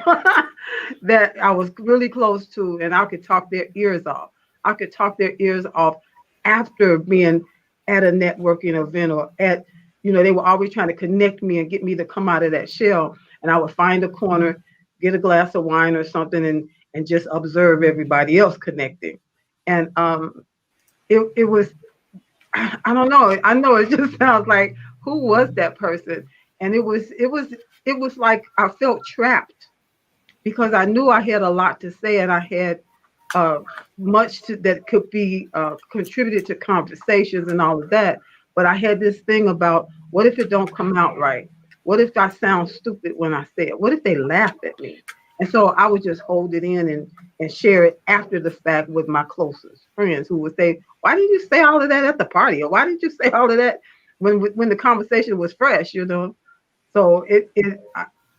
that I was really close to, and I could talk their ears off. I could talk their ears off after being at a networking event or at they were always trying to connect me and get me to come out of that shell. And I would find a corner, get a glass of wine or something, and just observe everybody else connecting. And it was, I don't know. I know it just sounds like, who was that person? And it was like I felt trapped, because I knew I had a lot to say, and I had much that could be contributed to conversations and all of that. But I had this thing about, what if it don't come out right? What if I sound stupid when I say it? What if they laugh at me? And so I would just hold it in and share it after the fact with my closest friends, who would say, why did you say all of that at the party? Or why did you say all of that when the conversation was fresh, So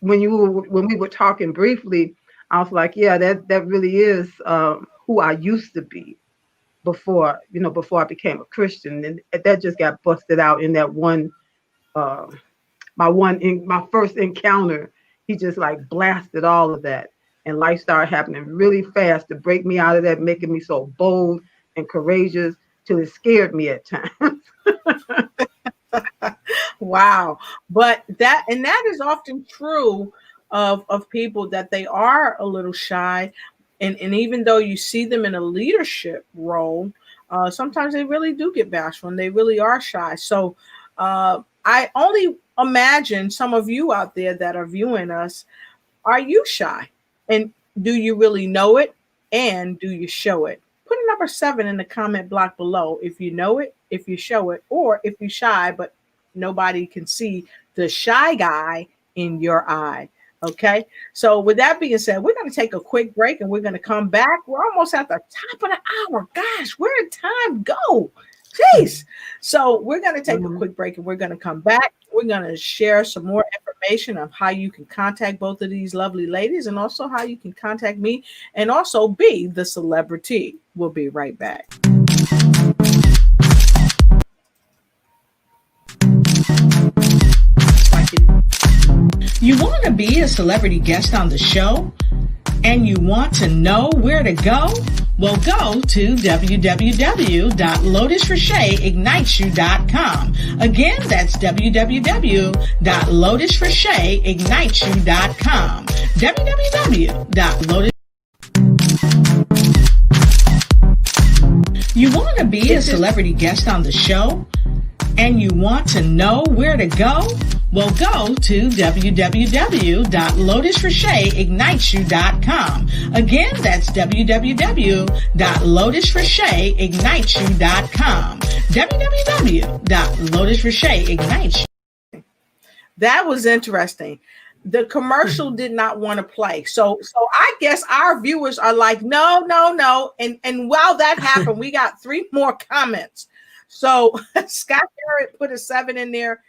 when we were talking briefly, I was like, yeah, that really is who I used to be before I became a Christian. And that just got busted out in that one, my first encounter. He just like blasted all of that, and life started happening really fast to break me out of that, making me so bold and courageous till it scared me at times. Wow. But that is often true of people, that they are a little shy. And even though you see them in a leadership role, sometimes they really do get bashful and they really are shy. So I only imagine some of you out there that are viewing us, are you shy? And do you really know it? And do you show it? Put a number number 7 in the comment block below if you know it, if you show it, or if you're shy, but nobody can see the shy guy in your eye. Okay. So with that being said, we're going to take a quick break and we're going to come back. We're almost at the top of the hour. Gosh, where did time go? Jeez. So we're going to take a quick break and we're going to come back. We're going to share some more information of how you can contact both of these lovely ladies and also how you can contact me and also be the celebrity. We'll be right back. You want to be a celebrity guest on the show and you want to know where to go? Well, go to www.lotusrocheteignitesyou.com. Again, that's www.lotusrocheteignitesyou.com. www.lotus. You want to be a celebrity guest on the show and you want to know where to go? Well, go to www.lotusrocheteignitesyou.com. Again, that's www.lotusrocheteignitesyou.com. www.lotusrocheteignitesyou. That was interesting. The commercial did not want to play. So I guess our viewers are like, no. And while that happened, we got 3 more comments. So Scott Garrett put a 7 in there.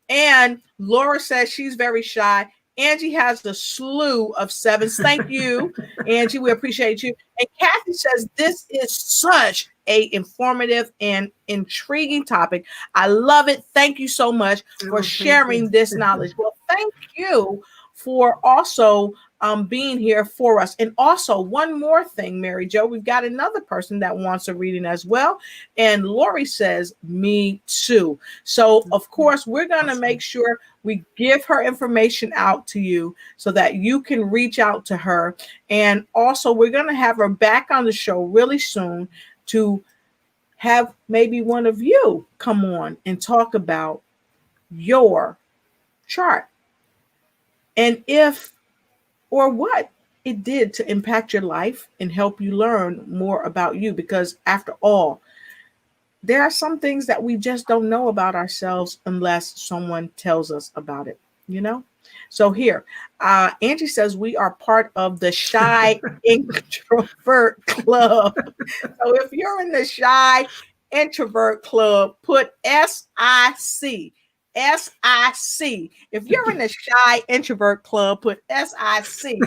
And Laura says she's very shy. Angie has the slew of 7s. Thank you, Angie. We appreciate you. And Kathy says this is such a informative and intriguing topic. I love it. Thank you so much for sharing this knowledge. Well, thank you for also being here for us. And also one more thing, Mary Jo, we've got another person that wants a reading as well. And Lori says, me too. So of course, we're going to make sure we give her information out to you so that you can reach out to her. And also we're going to have her back on the show really soon to have maybe one of you come on and talk about your chart. And if or what it did to impact your life and help you learn more about you. Because after all, there are some things that we just don't know about ourselves unless someone tells us about it, you know? So here, Angie says we are part of the Shy Introvert Club. So if you're in the Shy Introvert Club, put SIC. SIC. If you're in the Shy Introvert Club, put SIC.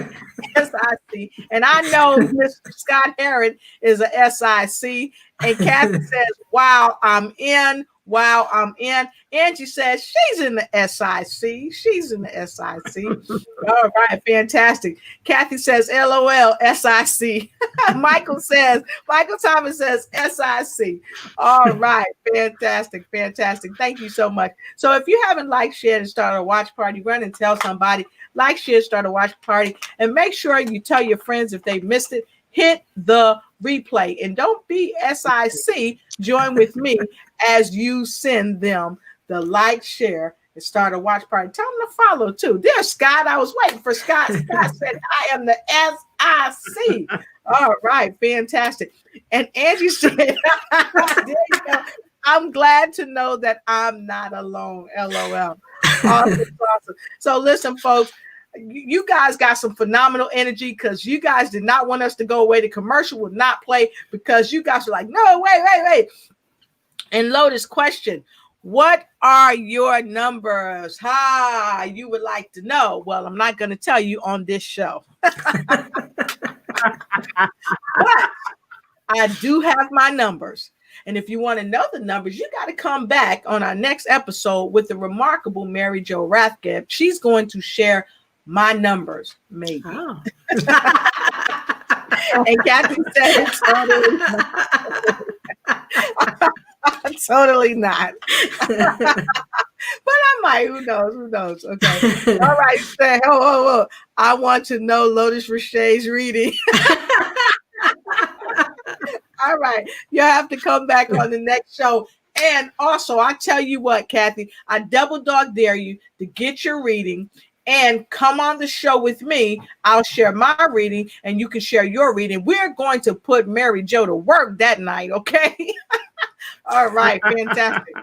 SIC. And I know Mr. Scott Herod is a SIC. And Kathy says, wow, I'm in. Wow, I'm in. Angie says she's in the SIC. She's in the SIC. All right, fantastic. Kathy says, LOL, SIC. Michael Thomas says, SIC. All right, fantastic. Thank you so much. So if you haven't liked, shared, and started a watch party, run and tell somebody. Like, share, start a watch party. And make sure you tell your friends if they missed it. Hit the replay and don't be SIC. Join with me as you send them the like, share, and start a watch party. Tell them to follow too. There's Scott. I was waiting for Scott. Scott said, I am the SIC. All right, fantastic. And Angie said, there you go. I'm glad to know that I'm not alone. LOL. Awesome. So listen, folks. You guys got some phenomenal energy because you guys did not want us to go away. The commercial would not play because you guys are like, no, wait. And Lotus, question, what are your numbers? You would like to know. Well, I'm not going to tell you on this show. But I do have my numbers. And if you want to know the numbers, you got to come back on our next episode with the remarkable Mary Jo Rathgeb. She's going to share my numbers, maybe. Oh. And Kathy said totally not. But I might. Who knows? Okay. All right. Say, I want to know Lotus Roche's reading. All right. You have to come back on the next show. And also, I tell you what, Kathy, I double dog dare you to get your reading and come on the show with me. I'll share my reading and you can share your reading. We're going to put Mary Jo to work that night, okay? All right, fantastic.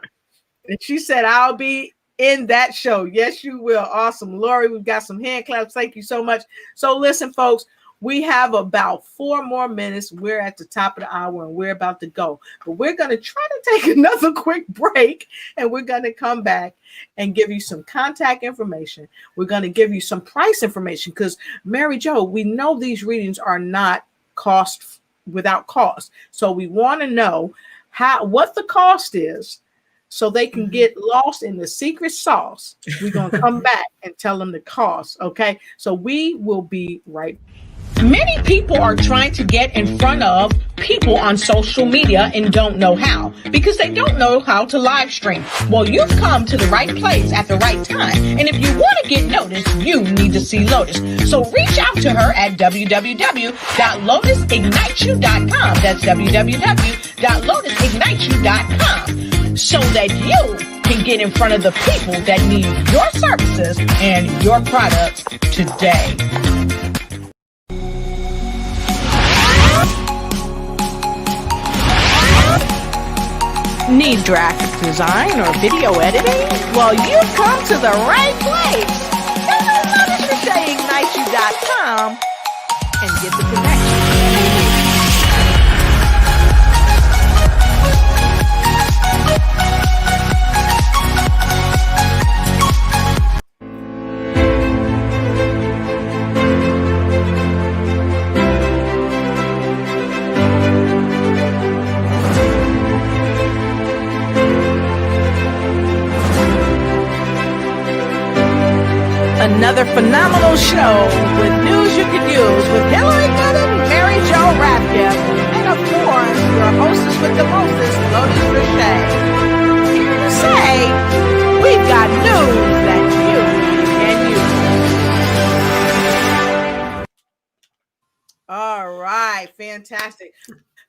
And she said, I'll be in that show. Yes, you will. Awesome. Lori, we've got some hand claps. Thank you so much. So listen, folks, we have about 4 more minutes. We're at the top of the hour and we're about to go. But we're going to try to take another quick break and we're going to come back and give you some contact information. We're going to give you some price information because, Mary Jo, we know these readings are not without cost. So we want to know what the cost is, so they can get lost in the secret sauce. We're going to come back and tell them the cost, okay? So we will be right back. Many people are trying to get in front of people on social media and don't know how because they don't know how to live stream. Well, you've come to the right place at the right time. And if you want to get noticed, you need to see Lotus. So reach out to her at www.lotusigniteyou.com. That's www.lotusigniteyou.com so that you can get in front of the people that need your services and your products today. Need graphic design or video editing? Well, you've come to the right place. Go to lotusigniteyou.com and get the connection. Another phenomenal show with news you can use with Hillary Clinton, Mary Jo Rathgeb, and of course, your hostess with the mostest, Lotus Richey. Here to say, we've got news that you can use. All right, fantastic.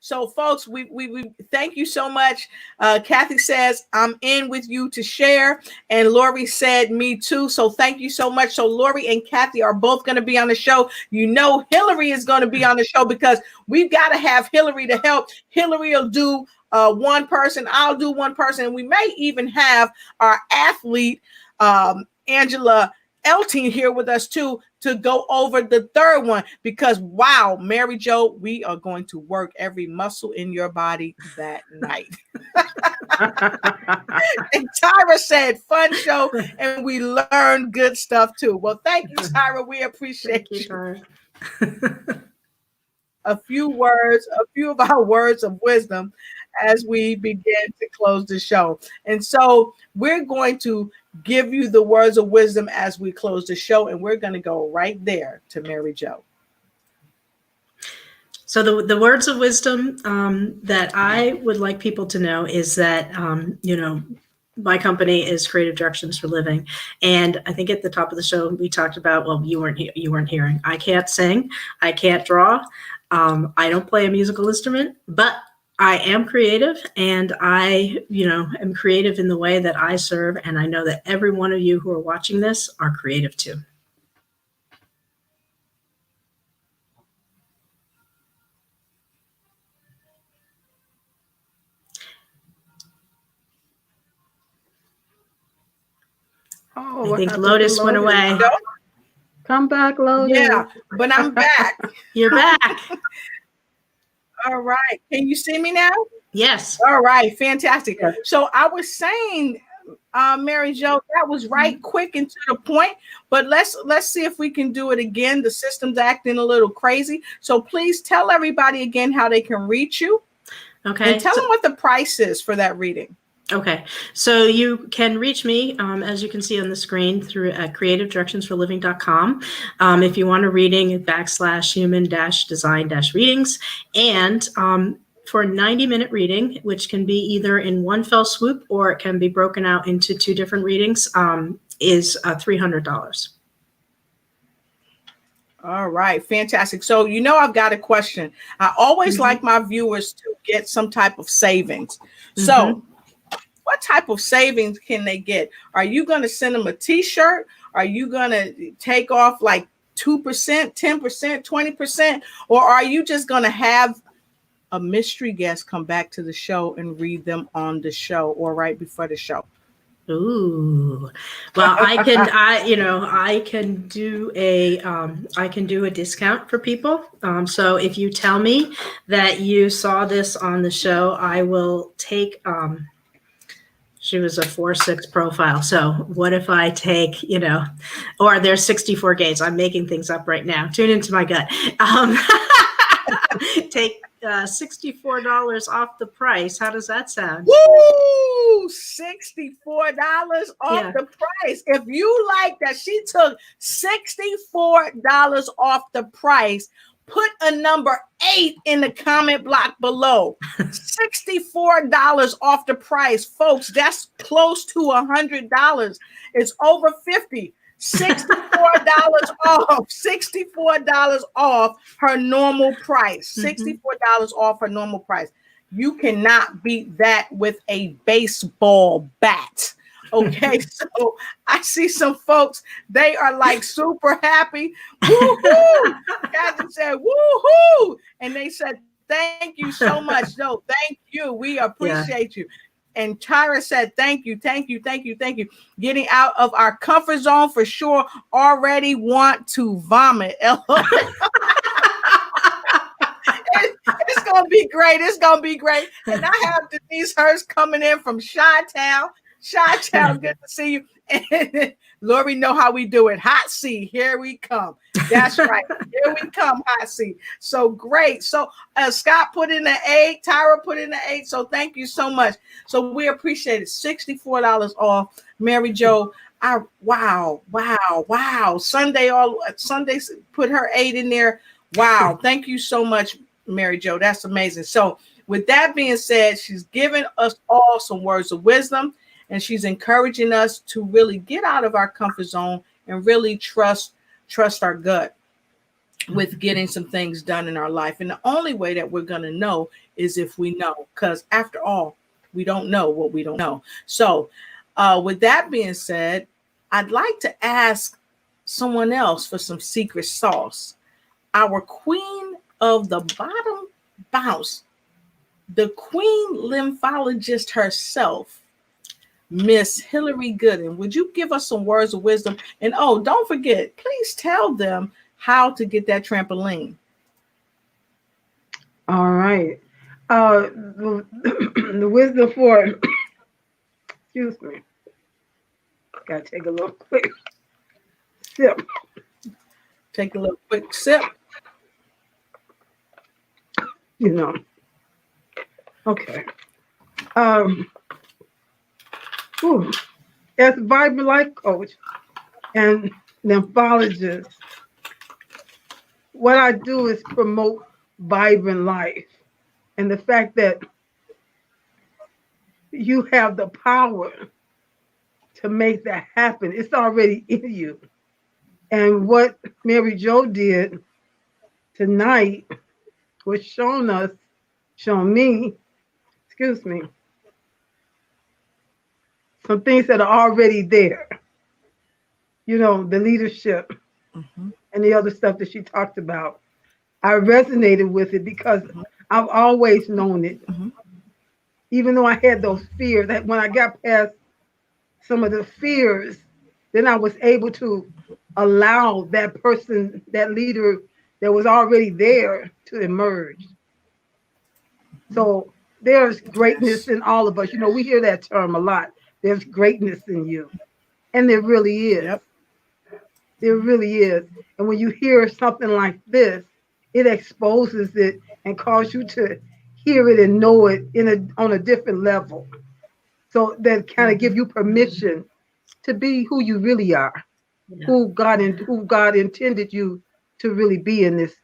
So, folks, we thank you so much. Kathy says, I'm in with you to share. And Lori said, me too. So thank you so much. So Lori and Kathy are both going to be on the show. You know, Hillary is going to be on the show because we've got to have Hillary to help. Hillary will do one person. I'll do one person. And we may even have our athlete, Angela Elting, here with us too, to go over the third one because wow, Mary Jo, we are going to work every muscle in your body that night. And Tyra said, fun show, and we learned good stuff too. Well, thank you, Tyra. We appreciate you. A few of our words of wisdom as we begin to close the show. And so we're going to give you the words of wisdom as we close the show, and we're going to go right there to Mary Jo. So the words of wisdom that I would like people to know is that, my company is Creative Directions for Living. And I think at the top of the show, we talked about, well, you weren't hearing. I can't sing. I can't draw. I don't play a musical instrument, but I am creative, and I, am creative in the way that I serve. And I know that every one of you who are watching this are creative too. Oh, I think Lotus went away. Come back, Lotus. Yeah, but I'm back. You're back. All right. Can you see me now? Yes. All right. Fantastic. Yeah. So I was saying, Mary Jo, that was right quick and to the point, but let's see if we can do it again. The system's acting a little crazy. So please tell everybody again how they can reach you. Okay. And tell them what the price is for that reading. Okay, so you can reach me, as you can see on the screen, through creativedirectionsforliving.com. If you want a reading, /human-design-readings. And for a 90-minute reading, which can be either in one fell swoop or it can be broken out into 2 different readings, is $300. All right, fantastic. So, I've got a question. I always like my viewers to get some type of savings. So, what type of savings can they get? Are you going to send them a t-shirt? Are you going to take off like 2%, 10%, 20%? Or are you just going to have a mystery guest come back to the show and read them on the show or right before the show? Ooh, well, I can do a discount for people. So if you tell me that you saw this on the show, I will take, she was a 4-6 profile. So what if I take, or there's 64 gates. I'm making things up right now. Tune into my gut. Take $64 off the price. How does that sound? Woo! $64 off the price. If you like that, she took $64 off the price. Put a number 8 in the comment block below. $64 off the price, folks. That's close to $100. It's over 50. $64 off. $64 off her normal price. $64 off her normal price. You cannot beat that with a baseball bat. Okay, so I see some folks, they are like super happy. Woohoo! Kathy said, woohoo! And they said, thank you so much. No, thank you. We appreciate you. And Tyra said, thank you, thank you, thank you, thank you. Getting out of our comfort zone for sure. Already want to vomit. It's going to be great. It's going to be great. And I have Denise Hurst coming in from Chi-Town. Chi-Town, good to see you. And Lori, know how we do it. Hot seat, here we come. That's right. Here we come, hot seat. So great. So Scott put in the 8. Tyra put in the 8. So thank you so much. So we appreciate it. $64 off. Mary Jo, wow. Sunday put her 8 in there. Wow. Thank you so much, Mary Jo. That's amazing. So with that being said, she's given us all some words of wisdom, and she's encouraging us to really get out of our comfort zone and really trust our gut with getting some things done in our life. And the only way that we're going to know is if we know, because after all, we don't know what we don't know. So with that being said, I'd like to ask someone else for some secret sauce. Our queen of the bottom bounce, the queen lymphologist herself, Miss Hillary Gooden. Would you give us some words of wisdom? And don't forget, please tell them how to get that trampoline. All right. The wisdom for, excuse me. Gotta take a little quick sip. Take a little quick sip. Okay. As a vibrant life coach and lymphologist, what I do is promote vibrant life and the fact that you have the power to make that happen. It's already in you. And what Mary Jo did tonight was showing me, some things that are already there. The leadership and the other stuff that she talked about. I resonated with it because I've always known it. Even though I had those fears, that when I got past some of the fears, then I was able to allow that person, that leader that was already there, to emerge. So there's greatness in all of us. We hear that term a lot. There's greatness in you. And there really is. Yep. There really is. And when you hear something like this, it exposes it and causes you to hear it and know it on a different level. So that kind of give you permission to be who you really are, who God intended you to really be in this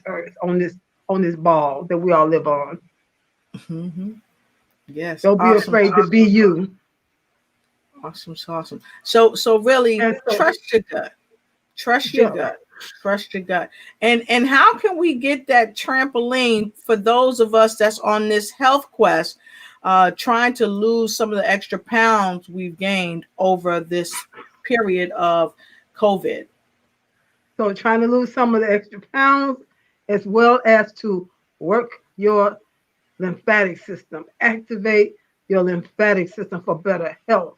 earth, on this ball that we all live on. Yes. Don't be afraid to be you. Awesome. So really trust your gut. Trust your gut. And how can we get that trampoline for those of us that's on this health quest, trying to lose some of the extra pounds we've gained over this period of COVID. So trying to lose some of the extra pounds, as well as to work your lymphatic system, activate your lymphatic system for better health.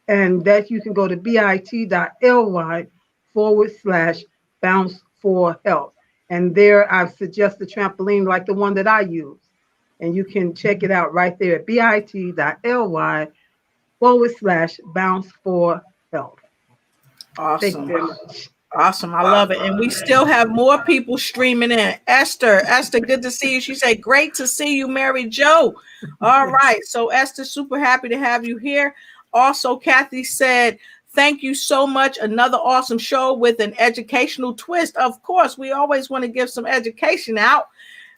And that you can go to bit.ly/bounce for health. And there I've suggested trampoline like the one that I use. And you can check it out right there at bit.ly/bounce for health. Awesome. Thank you very much. Awesome. I love it. And we still have more people streaming in. Esther, good to see you. She said, great to see you, Mary Jo. All right. So Esther, super happy to have you here. Also, Kathy said, thank you so much. Another awesome show with an educational twist. Of course, we always want to give some education out.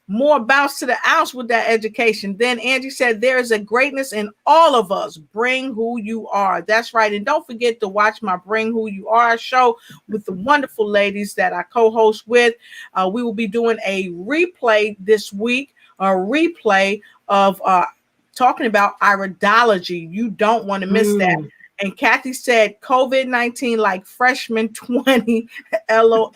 More bounce to the ounce with that education. Then Angie said, there is a greatness in all of us. Bring who you are. That's right. And don't forget to watch my Bring Who You Are show with the wonderful ladies that I co-host with. We will be doing a replay this week, a replay of talking about iridology. You don't want to miss that. And Kathy said, COVID-19 like freshman 20, LOL.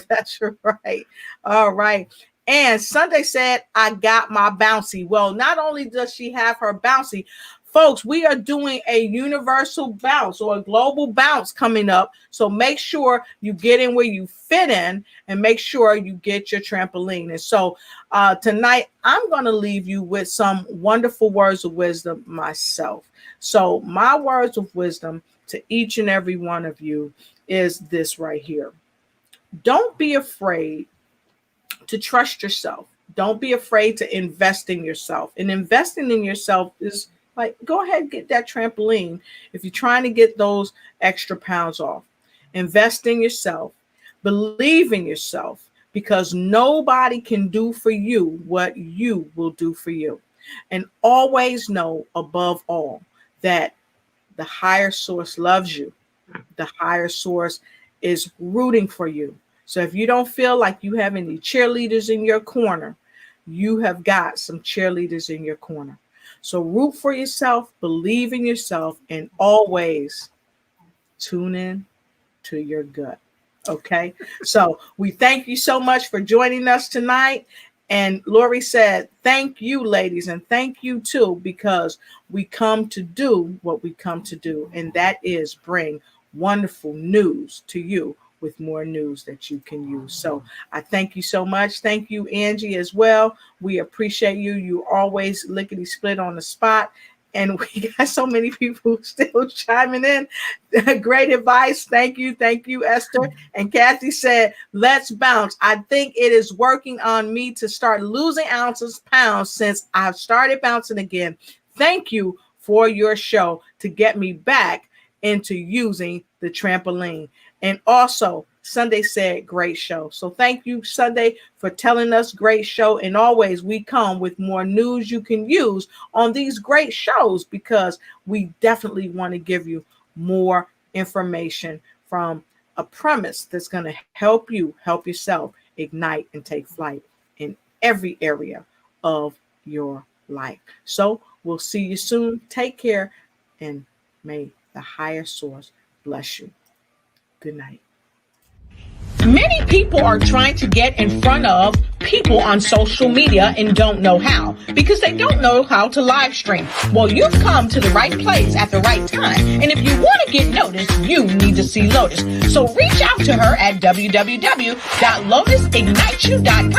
That's right. All right. And Sunday said, I got my bouncy. Well, not only does she have her bouncy, folks, we are doing a universal bounce or a global bounce coming up. So make sure you get in where you fit in and make sure you get your trampoline. And so tonight, I'm going to leave you with some wonderful words of wisdom myself. So my words of wisdom to each and every one of you is this right here. Don't be afraid to trust yourself. Don't be afraid to invest in yourself. And investing in yourself is like, go ahead and get that trampoline if you're trying to get those extra pounds off. Invest in yourself. Believe in yourself, because nobody can do for you what you will do for you. And always know, above all, that the higher source loves you. The higher source is rooting for you. So if you don't feel like you have any cheerleaders in your corner, you have got some cheerleaders in your corner. So root for yourself, believe in yourself, and always tune in to your gut. Okay. So we thank you so much for joining us tonight. And Lori said, thank you, ladies, and thank you too, because we come to do what we come to do. And that is bring wonderful news to you, with more news that you can use. So I thank you so much. Thank you, Angie, as well. We appreciate you. You always lickety split on the spot. And we got so many people still chiming in. Great advice. Thank you. Thank you, Esther. And Kathy said, let's bounce. I think it is working on me to start losing pounds since I've started bouncing again. Thank you for your show to get me back into using the trampoline. And also, Sunday said, great show. So thank you, Sunday, for telling us great show. And always, we come with more news you can use on these great shows, because we definitely want to give you more information from a premise that's going to help you help yourself ignite and take flight in every area of your life. So we'll see you soon. Take care, and may the higher source bless you. Good night. Many people are trying to get in front of people on social media and don't know how, because they don't know how to live stream. Well, you've come to the right place at the right time. And if you want to get noticed, you need to see Lotus. So reach out to her at www.lotusigniteyou.com